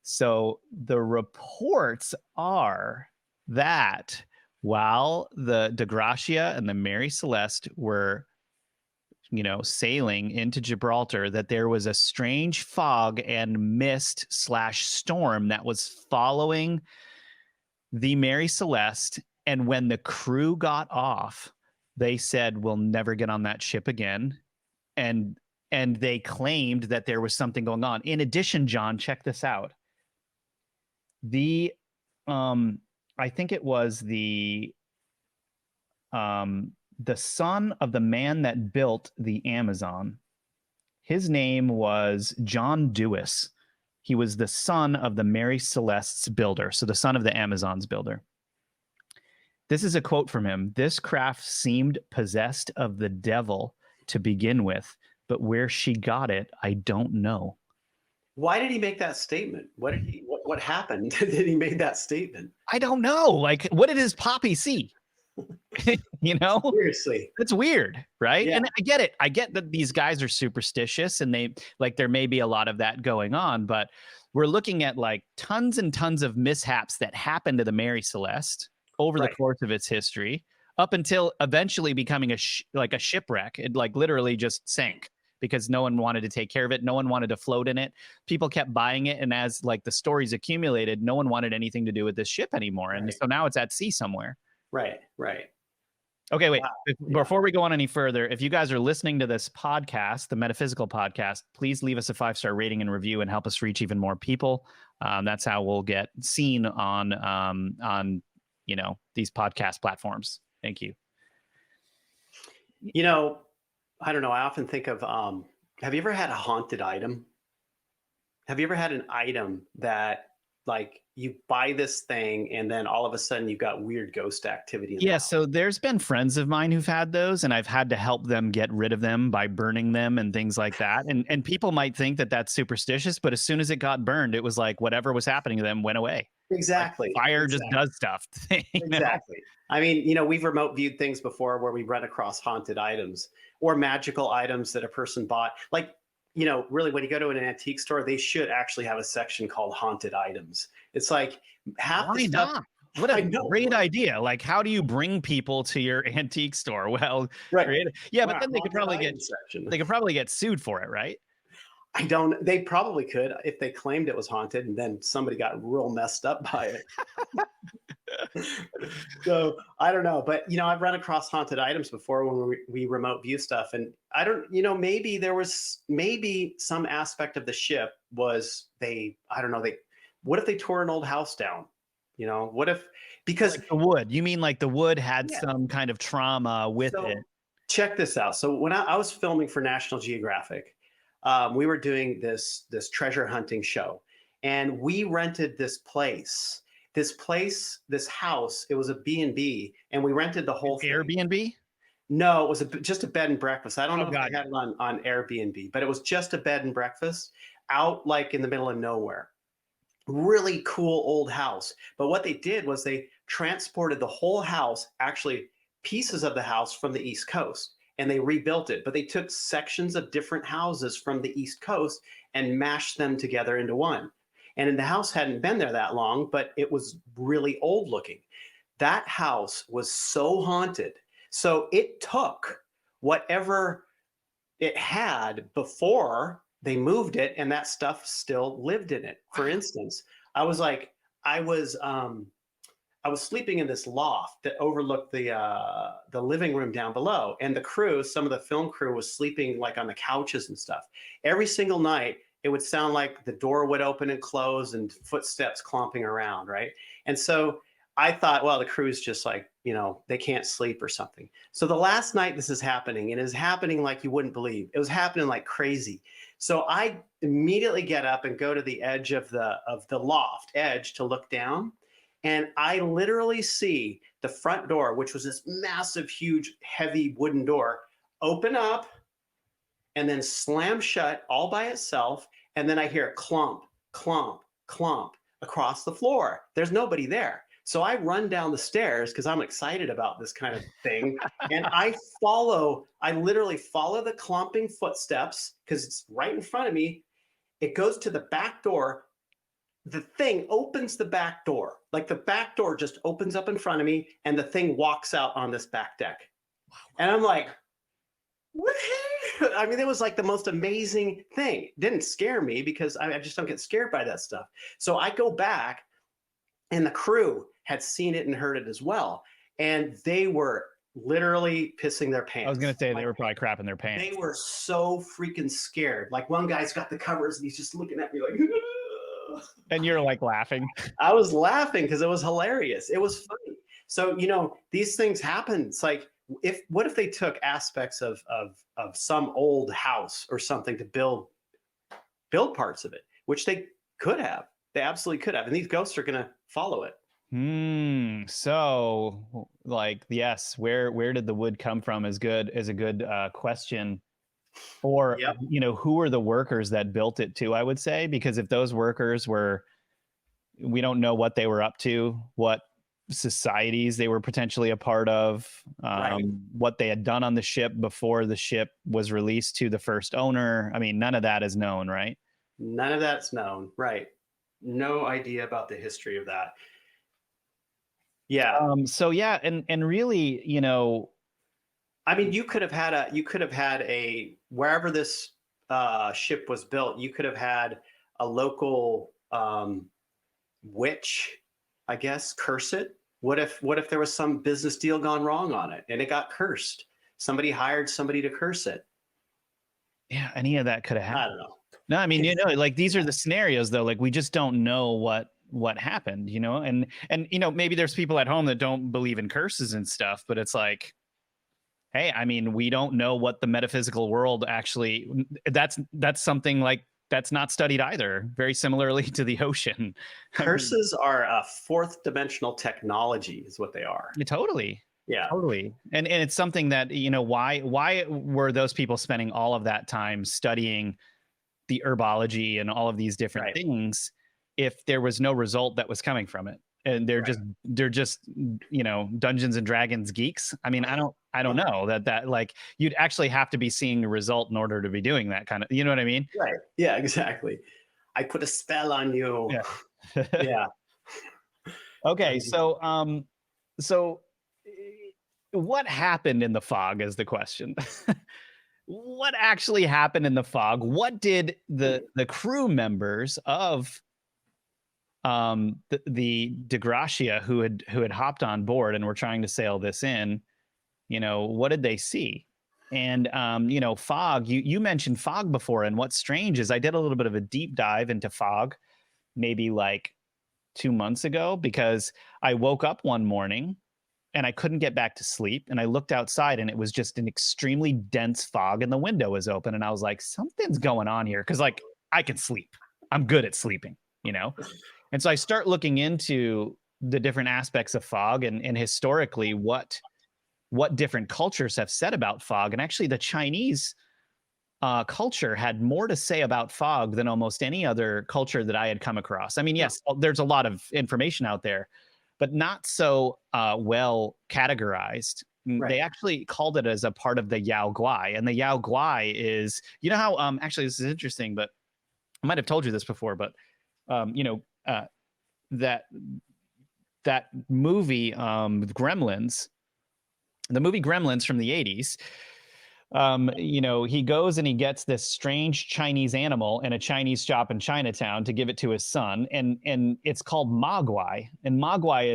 So the reports are that while the DeGracia and the Mary Celeste were, you know, sailing into Gibraltar, that there was a strange fog and mist / storm that was following the Mary Celeste. And when the crew got off, they said, "We'll never get on that ship again." And they claimed that there was something going on. In addition, John, check this out. I think it was the son of the man that built the Amazon. His name was John Dewis. He was the son of the Mary Celeste's builder, so the son of the Amazon's builder. This is a quote from him. "This craft seemed possessed of the devil to begin with, but where she got it, I don't know." Why did he make that statement? What happened that he made that statement? I don't know. Like, what did his poppy see? You know, seriously, that's weird, right? Yeah. And I get it. I get that these guys are superstitious and they like there may be a lot of that going on, but we're looking at like tons and tons of mishaps that happened to the Mary Celeste over the course of its history, up until eventually becoming a shipwreck. It like literally just sank because no one wanted to take care of it. No one wanted to float in it. People kept buying it, and as like the stories accumulated, no one wanted anything to do with this ship anymore. And so now it's at sea somewhere. Right. Okay, wait. Wow. Before we go on any further, if you guys are listening to this podcast, the Metaphysical podcast, please leave us a 5-star rating and review and help us reach even more people. That's how we'll get seen on these podcast platforms. Thank you. You know, I don't know. I often think of, have you ever had a haunted item? Have you ever had an item that like you buy this thing and then all of a sudden you've got weird ghost activity in the Yeah, house? so there's been friends of mine who've had those, and I've had to help them get rid of them by burning them and things like that. And people might think that that's superstitious, but as soon as it got burned, it was like whatever was happening to them went away. Like Exactly. fire just does stuff. Exactly. I mean, we've remote viewed things before where we run across haunted items or magical items that a person bought. Like, really, when you go to an antique store, they should actually have a section called haunted items. It's like half Why the stuff. not? What a great idea. Like, how do you bring people to your antique store? Well, Right. Yeah, Wow, but then they could probably get sued for it, right? They probably could if they claimed it was haunted and then somebody got real messed up by it. So I don't know, but I've run across haunted items before when we remote view stuff, and I don't, maybe there was some aspect of the ship was I don't know, what if they tore an old house down? What if, because like the wood, you mean like the wood had Yeah. some kind of trauma with it? Check this out. So when I was filming for National Geographic, we were doing this treasure hunting show, and we rented this house. It was a B&B, and we rented the whole thing. Airbnb? No, it was just a bed and breakfast. I don't know if God. they had it on Airbnb, but it was just a bed and breakfast out like in the middle of nowhere. Really cool old house. But what they did was they transported the whole house, actually pieces of the house from the East Coast, and they rebuilt it. But they took sections of different houses from the East Coast and mashed them together into one. And the house hadn't been there that long, but it was really old looking. That house was so haunted. So it took whatever it had before they moved it, and that stuff still lived in it. For instance, I was sleeping in this loft that overlooked the living room down below, and some of the film crew was sleeping like on the couches and stuff. Every single night, it would sound like the door would open and close and footsteps clomping around, right? And so I thought, well, the crew's just like, they can't sleep or something. So the last night this is happening, and it is happening like you wouldn't believe. It was happening like crazy. So I immediately get up and go to the edge of the loft edge to look down. And I literally see the front door, which was this massive, huge, heavy wooden door, open up and then slam shut all by itself. And then I hear a clump, clump, clump across the floor. There's nobody there. So I run down the stairs because I'm excited about this kind of thing. And I literally follow the clumping footsteps because it's right in front of me. It goes to the back door. The thing opens the back door. Like the back door just opens up in front of me, and the thing walks out on this back deck. Wow. And I'm like, what? I mean, it was like the most amazing thing. It didn't scare me because I just don't get scared by that stuff. So I go back, and the crew had seen it and heard it as well. And they were literally pissing their pants. I was going to say they were probably crapping their pants. They were so freaking scared. Like one guy's got the covers and he's just looking at me like, and you're like laughing. I was laughing because it was hilarious. It was funny. So, these things happen. It's like, what if they took aspects of some old house or something to build parts of it, which they could have. They absolutely could have. And these ghosts are going to follow it. So like, yes, where did the wood come from is a good question. Or, Yep. Who are the workers that built it too, I would say, because if those workers we don't know what they were up to, what societies they were potentially a part of, Right. what they had done on the ship before the ship was released to the first owner. I mean, none of that is known, right? None of that's known. Right. No idea about the history of that. Yeah. So yeah, and really, I mean, you could have had a wherever this ship was built, you could have had a local witch, I guess, curse it What if there was some business deal gone wrong on it and it got cursed? Somebody hired somebody to curse it. Yeah, any of that could have I happened. don't know. No, I mean, like these are the scenarios though. Like we just don't know what happened, and maybe there's people at home that don't believe in curses and stuff, but it's like, hey, I mean, we don't know what the metaphysical world actually. That's something like that's not studied either. Very similarly to the ocean. I mean, Curses are a fourth dimensional technology, is what they are. totally. Yeah. Totally. And it's something that, why were those people spending all of that time studying the herbology and all of these different Right. things if there was no result that was coming from it? And they're Right. just Dungeons and Dragons geeks. I mean, I don't know that like you'd actually have to be seeing a result in order to be doing that kind of, you know what I mean? Right. Yeah, exactly. I put a spell on you. Yeah. Yeah. Okay, so so what happened in the fog is the question. What actually happened in the fog? What did the crew members of the De Gracia who had hopped on board and were trying to sail this in, what did they see? And fog, you mentioned fog before, and what's strange is I did a little bit of a deep dive into fog maybe like 2 months ago, because I woke up one morning and I couldn't get back to sleep. And I looked outside and it was just an extremely dense fog and the window was open. And I was like, something's going on here. Cause like I can sleep. I'm good at sleeping, And so I start looking into the different aspects of fog and historically what different cultures have said about fog. And actually the Chinese culture had more to say about fog than almost any other culture that I had come across. I mean, yes, there's a lot of information out there, but not so well categorized. Right. They actually called it as a part of the Yao Guai, and the Yao Guai is, how actually this is interesting, but I might have told you this before, but that movie Gremlins, the movie Gremlins from the 80s. He goes and he gets this strange Chinese animal in a Chinese shop in Chinatown to give it to his son, and it's called Mogwai. And Mogwai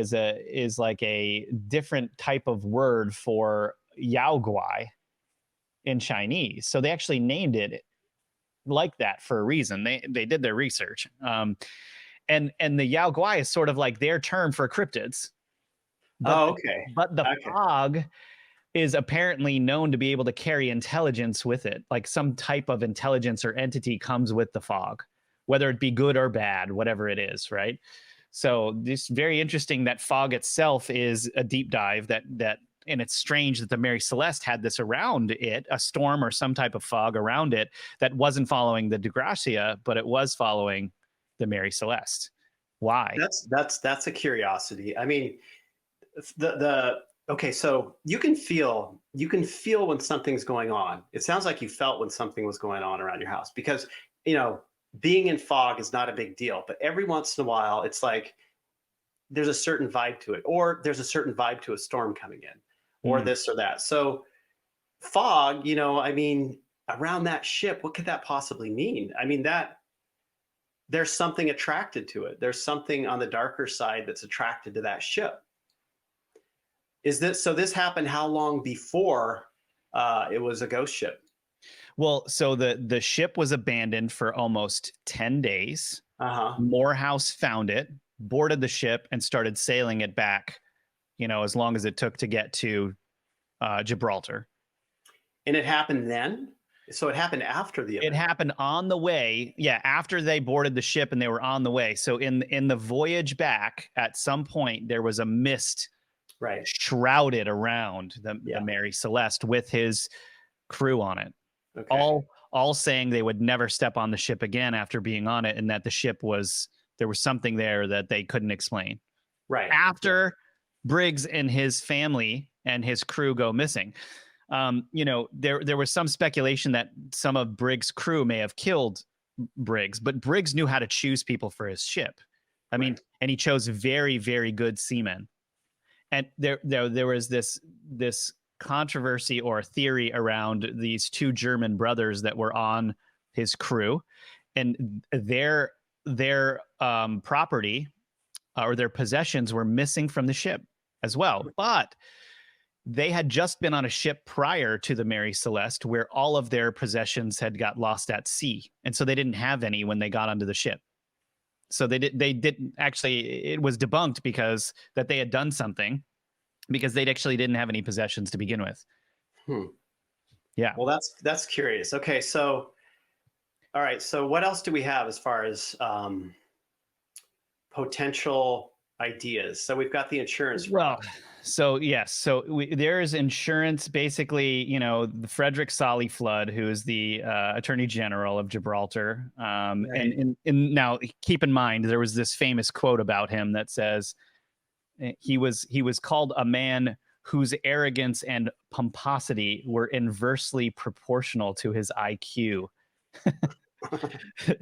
is like a different type of word for Yao Guai in Chinese. So they actually named it like that for a reason. They did their research. And the Yao Guai is sort of like their term for cryptids. But okay. But the Okay. fog is apparently known to be able to carry intelligence with it. Like some type of intelligence or entity comes with the fog, whether it be good or bad, whatever it is, right? So this very interesting that fog itself is a deep dive that and it's strange that the Mary Celeste had this around it, a storm or some type of fog around it that wasn't following the De Gracia, but it was following the Mary Celeste. Why? That's a curiosity. I mean, okay, so you can feel when something's going on. It sounds like you felt when something was going on around your house, because being in fog is not a big deal, but every once in a while it's like there's a certain vibe to it, or there's a certain vibe to a storm coming in, or this or that. So fog, I mean, around that ship, what could that possibly mean? I mean, that there's something attracted to it. There's something on the darker side that's attracted to that ship. This happened how long before it was a ghost ship? Well, so the ship was abandoned for almost 10 days. Morehouse found it, boarded the ship, and started sailing it back, as long as it took to get to Gibraltar. And it happened then? So it happened after the event. It happened on the way. Yeah, after they boarded the ship and they were on the way. So in the voyage back, at some point, there was a mist shrouded around the Mary Celeste with his crew on it. Okay. All saying they would never step on the ship again after being on it, and that the ship there was something there that they couldn't explain. Right. After Briggs and his family and his crew go missing. There was some speculation that some of Briggs' crew may have killed Briggs, but Briggs knew how to choose people for his ship. I mean, and he chose very, very good seamen. And there was this controversy or theory around these two German brothers that were on his crew, and their property or their possessions were missing from the ship. as well. But they had just been on a ship prior to the Mary Celeste where all of their possessions had got lost at sea. And so they didn't have any when they got onto the ship. So they didn't actually, it was debunked because that they had done something because they actually didn't have any possessions to begin with. Yeah. Well, that's curious. Okay. So, all right. So what else do we have as far as potential ideas? So we've got the insurance fraud. Well, so yes, so there's insurance. Basically, the Frederick Solly Flood, who is the Attorney General of Gibraltar, Right. and now keep in mind there was this famous quote about him that says he was called a man whose arrogance and pomposity were inversely proportional to his IQ.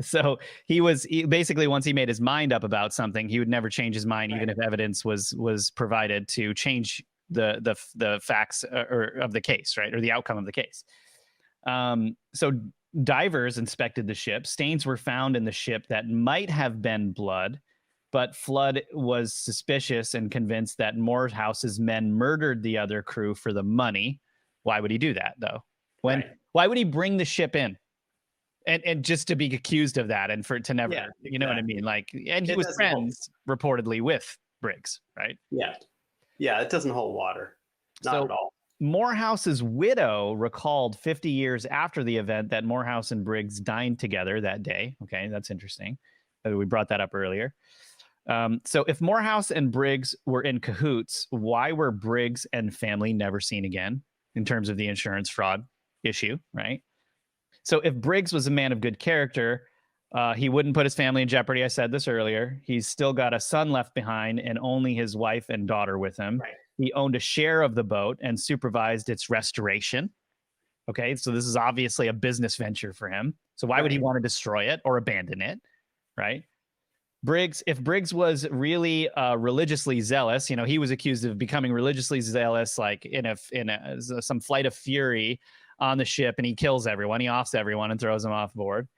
So basically, once he made his mind up about something, he would never change his mind, even if evidence was provided to change the facts of the case, right, or the outcome of the case. So divers inspected the ship. Stains were found in the ship that might have been blood, but Flood was suspicious and convinced that Morehouse's men murdered the other crew for the money. Why would he do that, though? Why would he bring the ship in? And just to be accused of that and for it to never, you know what I mean? Like, and he was friends reportedly with Briggs, right? Yeah. Yeah. It doesn't hold water. Not at all. Morehouse's widow recalled 50 years after the event that Morehouse and Briggs dined together that day. Okay. That's interesting. We brought that up earlier. So if Morehouse and Briggs were in cahoots, why were Briggs and family never seen again in terms of the insurance fraud issue, right? So if Briggs was a man of good character, he wouldn't put his family in jeopardy. I said this earlier. He's still got a son left behind and only his wife and daughter with him. Right. He owned a share of the boat and supervised its restoration. Okay, so this is obviously a business venture for him. So why would he want to destroy it or abandon it, right? If Briggs was really religiously zealous, he was accused of becoming religiously zealous, like in some flight of fury on the ship, and he kills everyone. He offs everyone and throws them off board.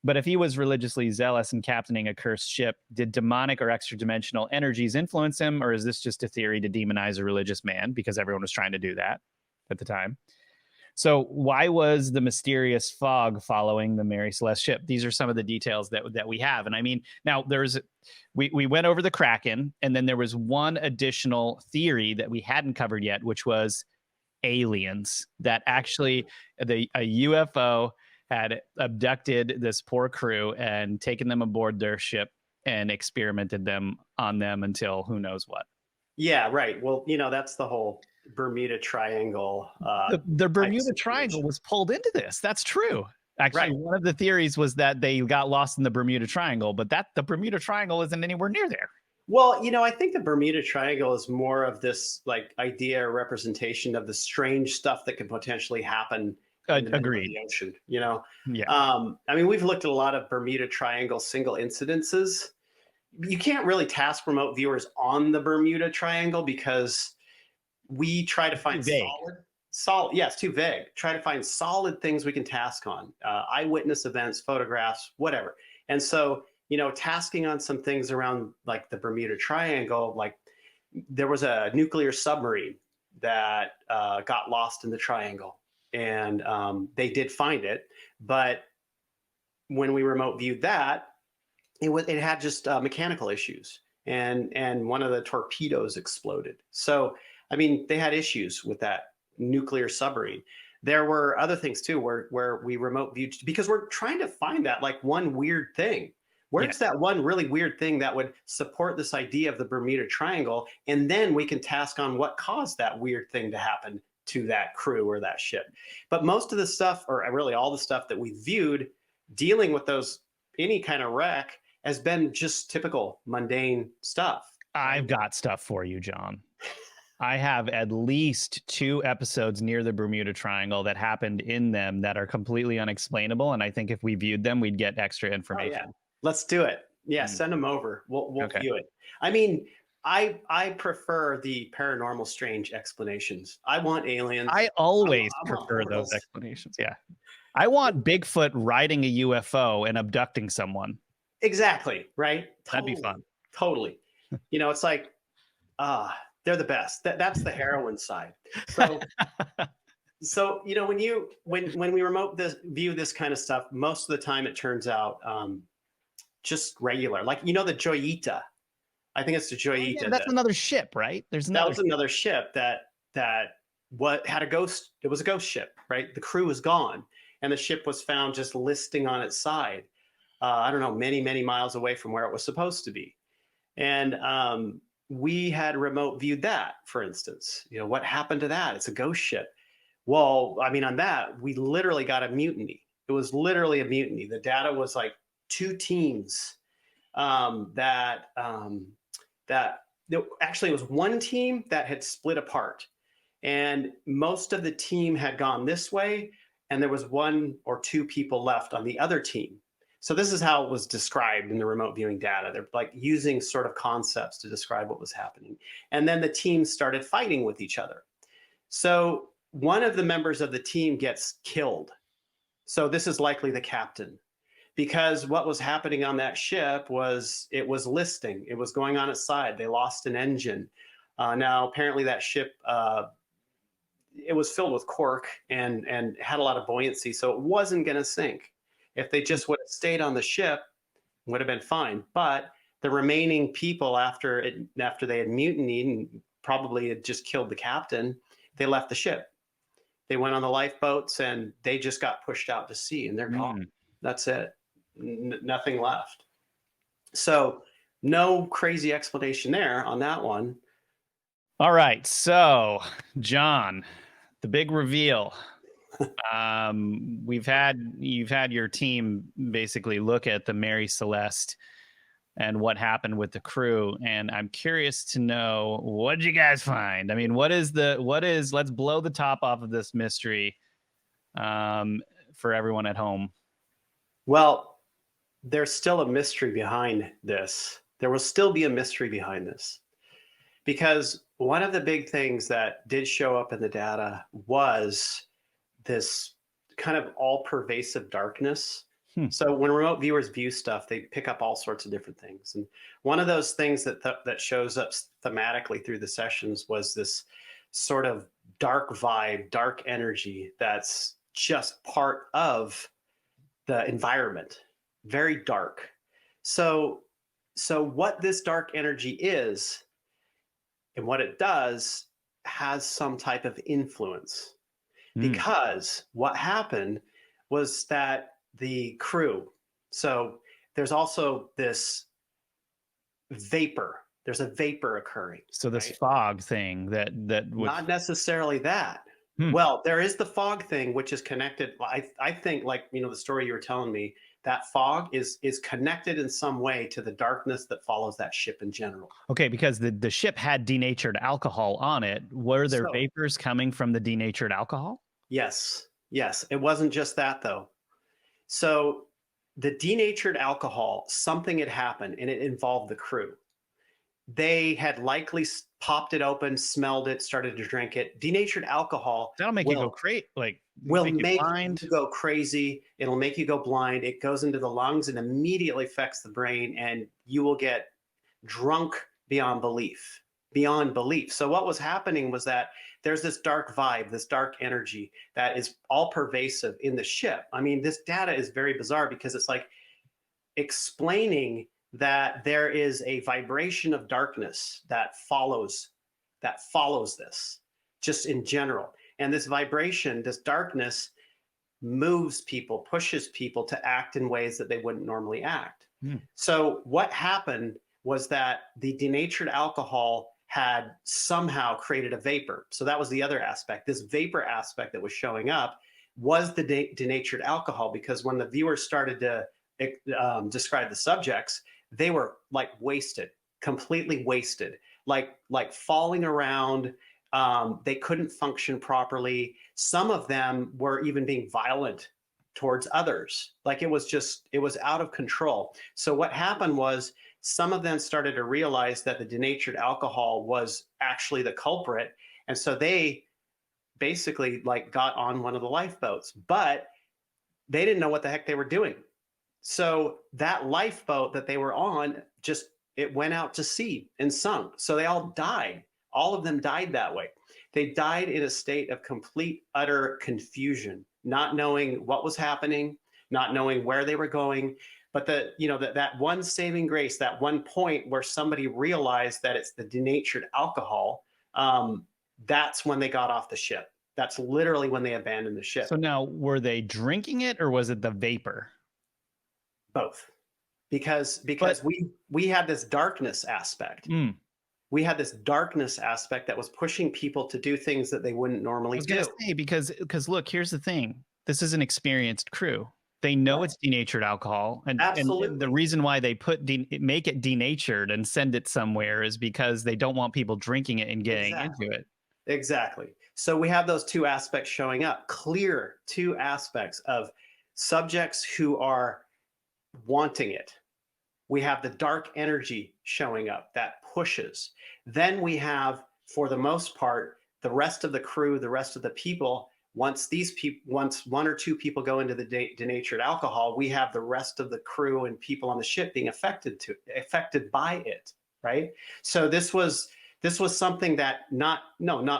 But if he was religiously zealous and captaining a cursed ship, did demonic or extra-dimensional energies influence him, or is this just a theory to demonize a religious man because everyone was trying to do that at the time? So why was the mysterious fog following the Mary Celeste ship? These are some of the details that we have. And I mean, now we went over the Kraken, and then there was one additional theory that we hadn't covered yet, which was aliens, that actually a UFO had abducted this poor crew and taken them aboard their ship and experimented on them until who knows what. Yeah, right. Well, that's the whole Bermuda Triangle. The Bermuda Triangle was pulled into this. That's true. Actually, one of the theories was that they got lost in the Bermuda Triangle, but the Bermuda Triangle isn't anywhere near there. Well, I think the Bermuda Triangle is more of this like idea or representation of the strange stuff that can potentially happen in the middle of the ocean. Yeah. I mean, we've looked at a lot of Bermuda Triangle single incidences. You can't really task remote viewers on the Bermuda Triangle because we try to find solid. Yeah, it's too vague. Try to find solid things we can task on, eyewitness events, photographs, whatever. And so, tasking on some things around like the Bermuda Triangle, like there was a nuclear submarine that got lost in the triangle, and they did find it. But when we remote viewed that, it had just mechanical issues, and one of the torpedoes exploded. So, I mean, they had issues with that nuclear submarine. There were other things too, where we remote viewed, because we're trying to find that like one weird thing. Where's that one really weird thing that would support this idea of the Bermuda Triangle? And then we can task on what caused that weird thing to happen to that crew or that ship. But most of the stuff, or really all the stuff that we viewed dealing with any kind of wreck, has been just typical mundane stuff. I've got stuff for you, John. I have at least 2 episodes near the Bermuda Triangle that happened in them that are completely unexplainable. And I think if we viewed them, we'd get extra information. Oh, yeah. Let's do it. Yeah, send them over. We'll view it. I mean, I prefer the paranormal strange explanations. I want aliens. I always prefer those explanations. Yeah. I want Bigfoot riding a UFO and abducting someone. Exactly. Right. That'd be fun. Totally. It's like, They're the best. That's the heroin side. So so when we view this kind of stuff, most of the time it turns out just regular. Like the Joyita. I think it's the Oh, yeah, Joyita. that's another ship, right? There's That another. was another ship that what had a ghost. It was a ghost ship, right? The crew was gone, and the ship was found just listing on its side. I don't know, many miles away from where it was supposed to be, and we had remote viewed that, for instance. What happened to that? It's a ghost ship. Well, I mean, on that, we literally got a mutiny. It was literally a mutiny. The data was like two teams that actually, it was one team that had split apart, and most of the team had gone this way, and there was one or two people left on the other team. So this is how it was described in the remote viewing data. They're like using sort of concepts to describe what was happening. And then the teams started fighting with each other. So one of the members of the team gets killed. So this is likely the captain, because what was happening on that ship was it was listing. It was going on its side. They lost an engine. Now, apparently that ship, it was filled with cork and had a lot of buoyancy, so it wasn't going to sink. If they just would have stayed on the ship, it would have been fine. But the remaining people, after they had mutinied and probably had just killed the captain, they left the ship. They went on the lifeboats and they just got pushed out to sea, and they're gone. That's it. Nothing left. So no crazy explanation there on that one. All right. So, John, the big reveal. You've had your team basically look at the Mary Celeste and what happened with the crew, and I'm curious to know, what did you guys find? I mean, let's blow the top off of this mystery for everyone at home. Well, there's still a mystery behind this. There will still be a mystery behind this, because one of the big things that did show up in the data was this kind of all-pervasive darkness. So when remote viewers view stuff, they pick up all sorts of different things. And one of those things that shows up thematically through the sessions was this sort of dark vibe, dark energy that's just part of the environment. Very dark. So what this dark energy is and what it does has some type of influence. Because what happened was that the crew, so there's also this vapor. There's a vapor occurring. So this fog thing that not necessarily that. Well, there is the fog thing, which is connected. I think, like, the story you were telling me, that fog is connected in some way to the darkness that follows that ship in general. Okay, because the ship had denatured alcohol on it. Were there vapors coming from the denatured alcohol? Yes. It wasn't just that, though. So the denatured alcohol, something had happened, and it involved the crew. They had likely popped it open, smelled it, started to drink it. Denatured alcohol. That'll make you go crazy. Will make you go crazy. It'll make you go blind. It goes into the lungs and immediately affects the brain, and you will get drunk beyond belief. So what was happening was that there's this dark vibe, this dark energy that is all pervasive in the ship. I mean, this data is very bizarre because it's like explaining that there is a vibration of darkness that follows this, just in general. And this vibration, this darkness, moves people, pushes people to act in ways that they wouldn't normally act. So what happened was that the denatured alcohol had somehow created a vapor. So that was the other aspect. This vapor aspect that was showing up was the denatured alcohol, because when the viewers started to describe the subjects, they were like wasted, completely wasted, like falling around. They couldn't function properly. Some of them were even being violent towards others. Like it was out of control. So what happened was, some of them started to realize that the denatured alcohol was actually the culprit. And so they basically got on one of the lifeboats, but they didn't know what the heck they were doing. So that lifeboat that they were on, it went out to sea and sunk. So they all died. All of them died that way. They died in a state of complete, utter confusion, not knowing what was happening, not knowing where they were going. But that one saving grace, that one point where somebody realized that it's the denatured alcohol, that's when they got off the ship. That's literally when they abandoned the ship. So now, were they drinking it, or was it the vapor? Both, because But we had this darkness aspect. We had this darkness aspect that was pushing people to do things that they wouldn't normally I was do. going to say, because look, here's the thing. This is an experienced crew. They know it's denatured alcohol, and the reason why they make it denatured and send it somewhere is because they don't want people drinking it and getting into it. Exactly. So we have those two aspects showing up, clear two aspects of subjects who are wanting it. We have the dark energy showing up that pushes. Then we have, for the most part, the rest of the crew, the rest of the people. Once one or two people go into the denatured alcohol, we have the rest of the crew and people on the ship being affected by it, right? So this was something that not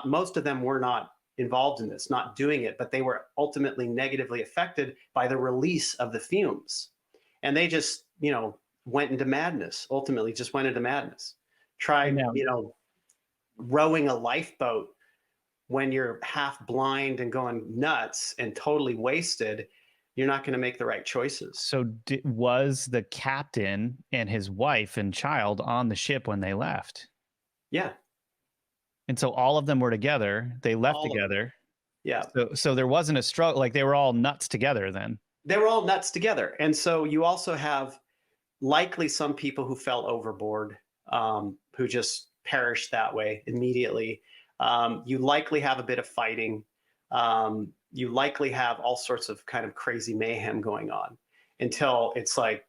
most of them were not involved in this, not doing it, but they were ultimately negatively affected by the release of the fumes. And they just, went into madness, ultimately just went into madness. Tried, rowing a lifeboat when you're half blind and going nuts and totally wasted, you're not going to make the right choices. So was the captain and his wife and child on the ship when they left? Yeah. And so all of them were together. They left together. Yeah. So there wasn't a struggle. Like, they were all nuts together then. They were all nuts together. And so you also have likely some people who fell overboard, who just perished that way immediately. You likely have a bit of fighting. You likely have all sorts of kind of crazy mayhem going on until it's like,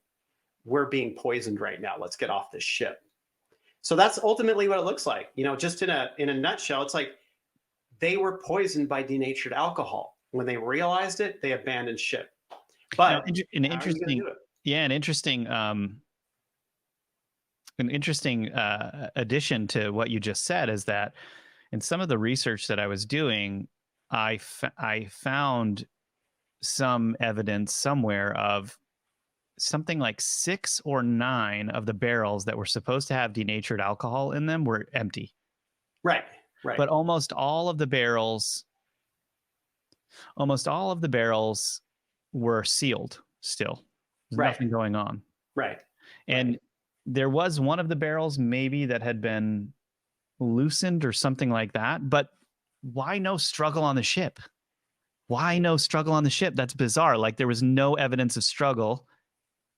we're being poisoned right now. Let's get off this ship. So that's ultimately what it looks like. Just in a nutshell, it's like they were poisoned by denatured alcohol. When they realized it, they abandoned ship. But an interesting addition to what you just said is that in some of the research that I was doing, I found some evidence somewhere of something like 6 or 9 of the barrels that were supposed to have denatured alcohol in them were empty. Right. But almost all of the barrels were sealed still. There's nothing going on. Right. And there was one of the barrels maybe that had been loosened or something like that. But why no struggle on the ship? Why no struggle on the ship? That's bizarre. Like, there was no evidence of struggle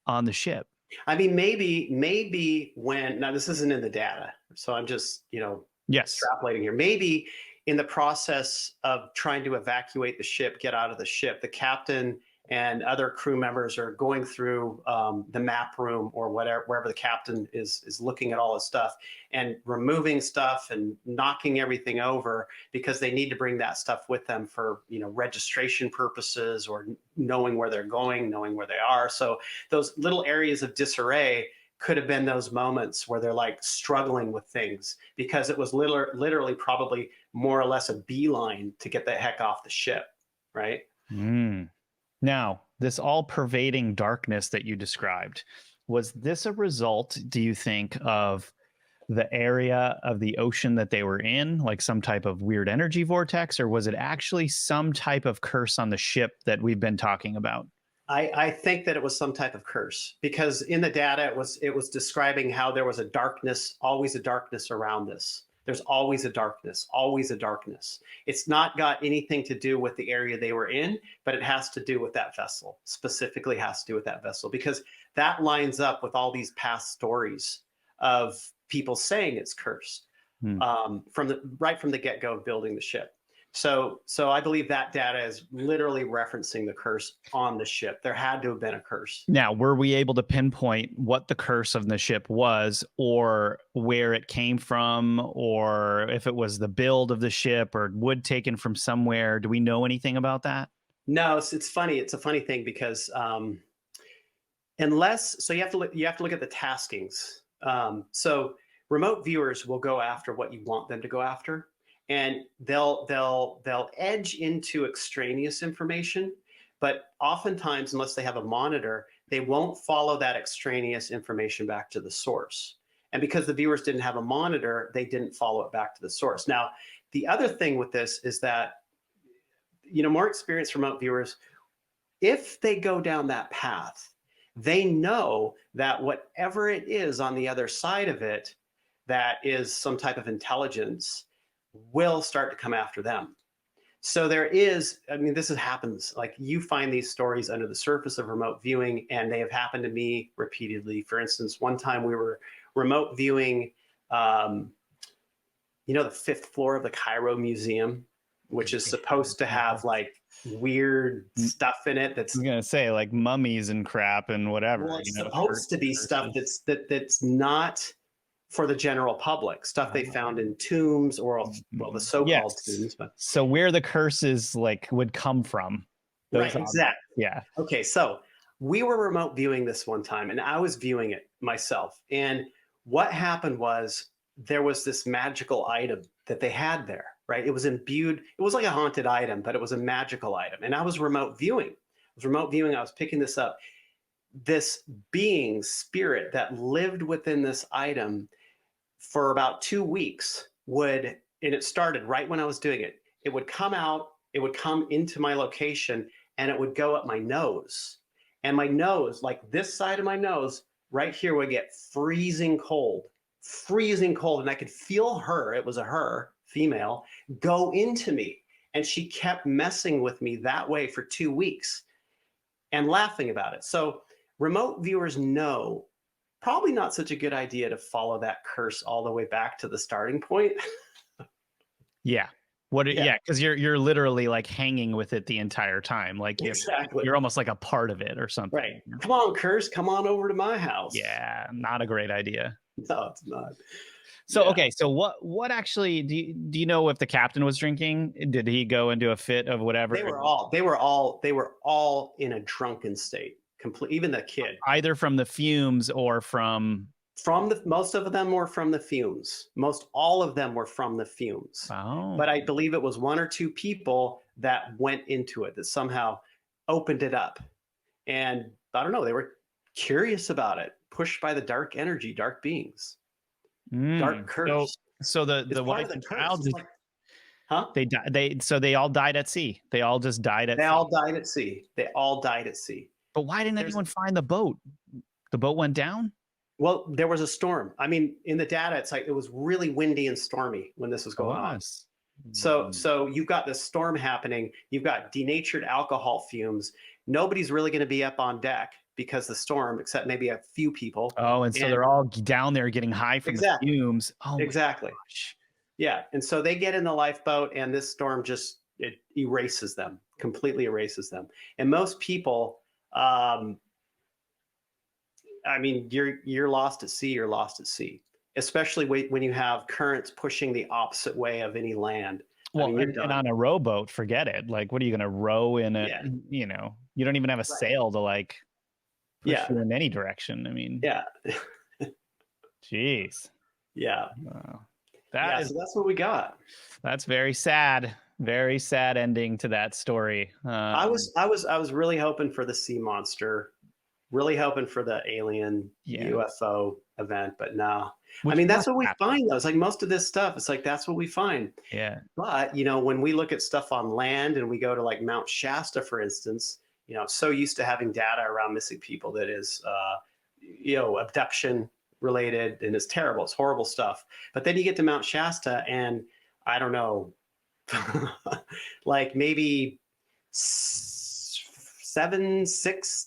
on the ship. I mean, maybe now this isn't in the data, so I'm just, extrapolating here. Maybe in the process of trying to evacuate the ship, get out of the ship, the captain and other crew members are going through the map room or wherever the captain is looking at all this stuff and removing stuff and knocking everything over because they need to bring that stuff with them for, registration purposes or knowing where they're going, knowing where they are. So those little areas of disarray could have been those moments where they're like struggling with things because it was literally probably more or less a beeline to get the heck off the ship, right? Now, this all-pervading darkness that you described, was this a result, do you think, of the area of the ocean that they were in, like some type of weird energy vortex, or was it actually some type of curse on the ship that we've been talking about? I think that it was some type of curse because in the data it was describing how there was a darkness, always a darkness around this. There's always a darkness, always a darkness. It's not got anything to do with the area they were in, but it has to do with that vessel, specifically has to do with that vessel because that lines up with all these past stories of people saying it's cursed from the get-go of building the ship. So I believe that data is literally referencing the curse on the ship. There had to have been a curse. Now, were we able to pinpoint what the curse of the ship was or where it came from or if it was the build of the ship or wood taken from somewhere? Do we know anything about that? No, it's funny. It's a funny thing because you have to look at the taskings. So remote viewers will go after what you want them to go after, and they'll edge into extraneous information, but oftentimes, unless they have a monitor, they won't follow that extraneous information back to the source. And because the viewers didn't have a monitor, they didn't follow it back to the source. Now, the other thing with this is that, more experienced remote viewers, if they go down that path, they know that whatever it is on the other side of it that is some type of intelligence will start to come after them. So there is, this happens, like you find these stories under the surface of remote viewing, and they have happened to me repeatedly. For instance, one time we were remote viewing, the 5th floor of the Cairo Museum, which is supposed to have like weird stuff in it. That's, I was gonna say, like mummies and crap and whatever. Well, it's supposed to be stuff that's not for the general public, stuff they found in tombs, or the so-called tombs. But so where the curses would come from. Right, exactly. Yeah. Okay, so we were remote viewing this one time, and I was viewing it myself. And what happened was there was this magical item that they had there, right? It was imbued. It was like a haunted item, but it was a magical item. And I was remote viewing. I was picking this up. This being, spirit that lived within this item for about 2 weeks and it started right when I was doing it. It would come out, it would come into my location, and it would go up my nose. And my nose, like this side of my nose, right here, would get freezing cold. And I could feel her, it was a her, female, go into me. And she kept messing with me that way for 2 weeks and laughing about it. So remote viewers know probably not such a good idea to follow that curse all the way back to the starting point. Yeah. Yeah, because you're literally like hanging with it the entire time. Like exactly. You're almost like a part of it or something. Right. Come on, curse, come on over to my house. Yeah, not a great idea. No, it's not. So okay, so what actually do you know if the captain was drinking? Did he go into a fit of whatever? They were all in a drunken state. Complete, even the kid. Either from the fumes or most of them were from the fumes. Most all of them were from the fumes. Oh. But I believe it was 1 or 2 people that went into it, that somehow opened it up. And I don't know, they were curious about it, pushed by the dark energy, dark beings, dark curse. So the wife and child, huh? They all died at sea. They all just died at sea. They all died at sea. But why didn't anyone find the boat? The boat went down? Well, there was a storm. In the data, it's like it was really windy and stormy when this was going on. So you've got this storm happening. You've got denatured alcohol fumes. Nobody's really going to be up on deck because the storm, except maybe a few people. Oh, and so they're all down there getting high from the fumes. Oh, exactly. Yeah, and so they get in the lifeboat, and this storm it erases them, completely erases them. And most people, you're lost at sea. You're lost at sea, especially when you have currents pushing the opposite way of any land. Well, and on a rowboat, forget it. Like, what are you going to row in it? You don't even have a sail to push you in any direction. Yeah. Jeez. Yeah. Wow. So that's what we got. That's very sad. Very sad ending to that story. I was really hoping for the sea monster, really hoping for the alien UFO event, but no. That's what we find though. It's like most of this stuff, it's like that's what we find. Yeah. But when we look at stuff on land and we go to like Mount Shasta, for instance, so used to having data around missing people that is abduction related, and it's terrible. It's horrible stuff. But then you get to Mount Shasta, and I don't know, like maybe 6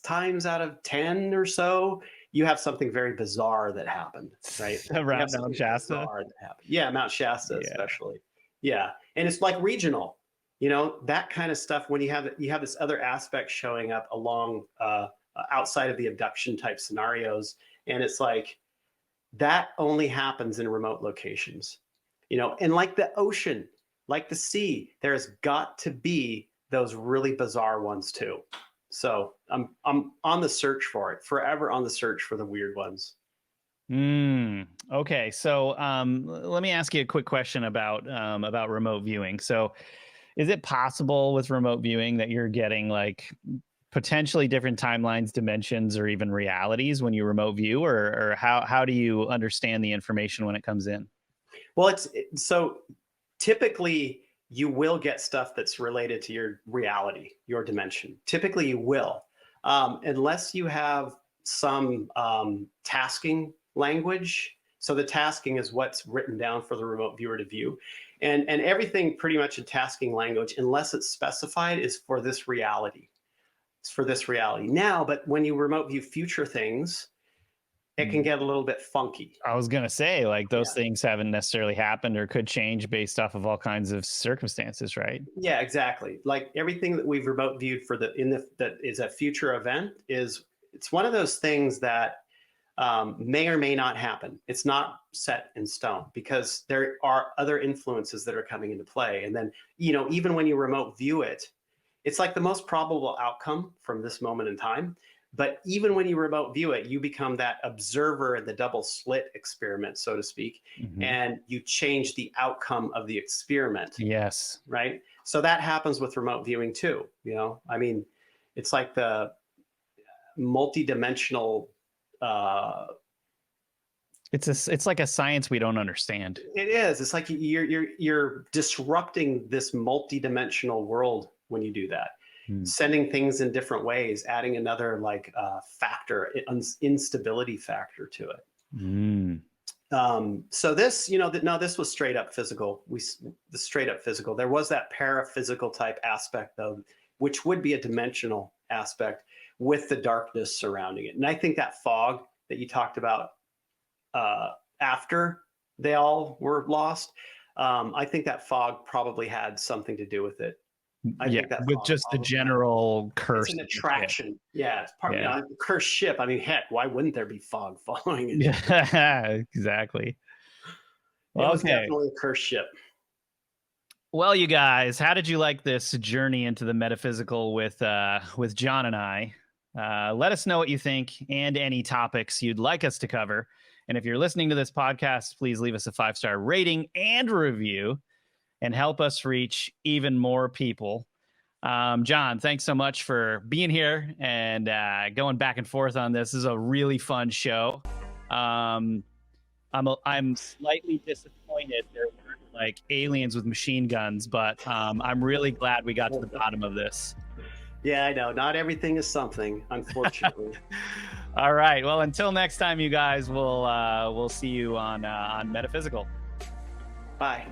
times out of 10 or so, you have something very bizarre that happened, right? Around Mount Shasta? Yeah, Mount Shasta especially. Yeah, and it's like regional, that kind of stuff. When you have this other aspect showing up along outside of the abduction type scenarios, and it's like that only happens in remote locations, and like the ocean, like the sea, there's got to be those really bizarre ones too. So I'm on the search for it, forever on the search for the weird ones. Okay, so let me ask you a quick question about remote viewing. So, is it possible with remote viewing that you're getting like potentially different timelines, dimensions, or even realities when you remote view, or how do you understand the information when it comes in? Well, so typically you will get stuff that's related to your reality, your dimension. Typically you will, unless you have some tasking language. So the tasking is what's written down for the remote viewer to view. And everything pretty much in tasking language, unless it's specified, is for this reality. It's for this reality. Now, but when you remote view future things, it can get a little bit funky. I was gonna say, like, those Yeah. things haven't necessarily happened or could change based off of all kinds of circumstances, right? Yeah, exactly. Like everything that we've remote viewed for that is a future event it's one of those things that may or may not happen. It's not set in stone because there are other influences that are coming into play. And then, even when you remote view it, it's like the most probable outcome from this moment in time. But even when you remote view it, you become that observer in the double slit experiment, so to speak, and you change the outcome of the experiment. Yes. Right. So that happens with remote viewing too. I mean, it's like the multi-dimensional. It's like a science we don't understand. It is. It's like you're disrupting this multi-dimensional world when you do that. Sending things in different ways, adding another factor, instability factor to it. So this, no, this was straight up physical. The straight up physical. There was that paraphysical type aspect though, which would be a dimensional aspect with the darkness surrounding it. And I think that fog that you talked about after they all were lost, I think that fog probably had something to do with it. I think that with just the general curse. It's an attraction. Yeah, it's part of the cursed ship. I mean, heck, why wouldn't there be fog following it? Yeah, exactly. It was definitely a cursed ship. Well, you guys, how did you like this journey into the metaphysical with John and I? Let us know what you think and any topics you'd like us to cover. And if you're listening to this podcast, please leave us a 5-star rating and review and help us reach even more people. John, thanks so much for being here and going back and forth on this. This is a really fun show. I'm slightly disappointed there weren't like aliens with machine guns, but I'm really glad we got to the bottom of this. Yeah, I know. Not everything is something, unfortunately. All right. Well, until next time, you guys, we'll see you on Metaphysical. Bye.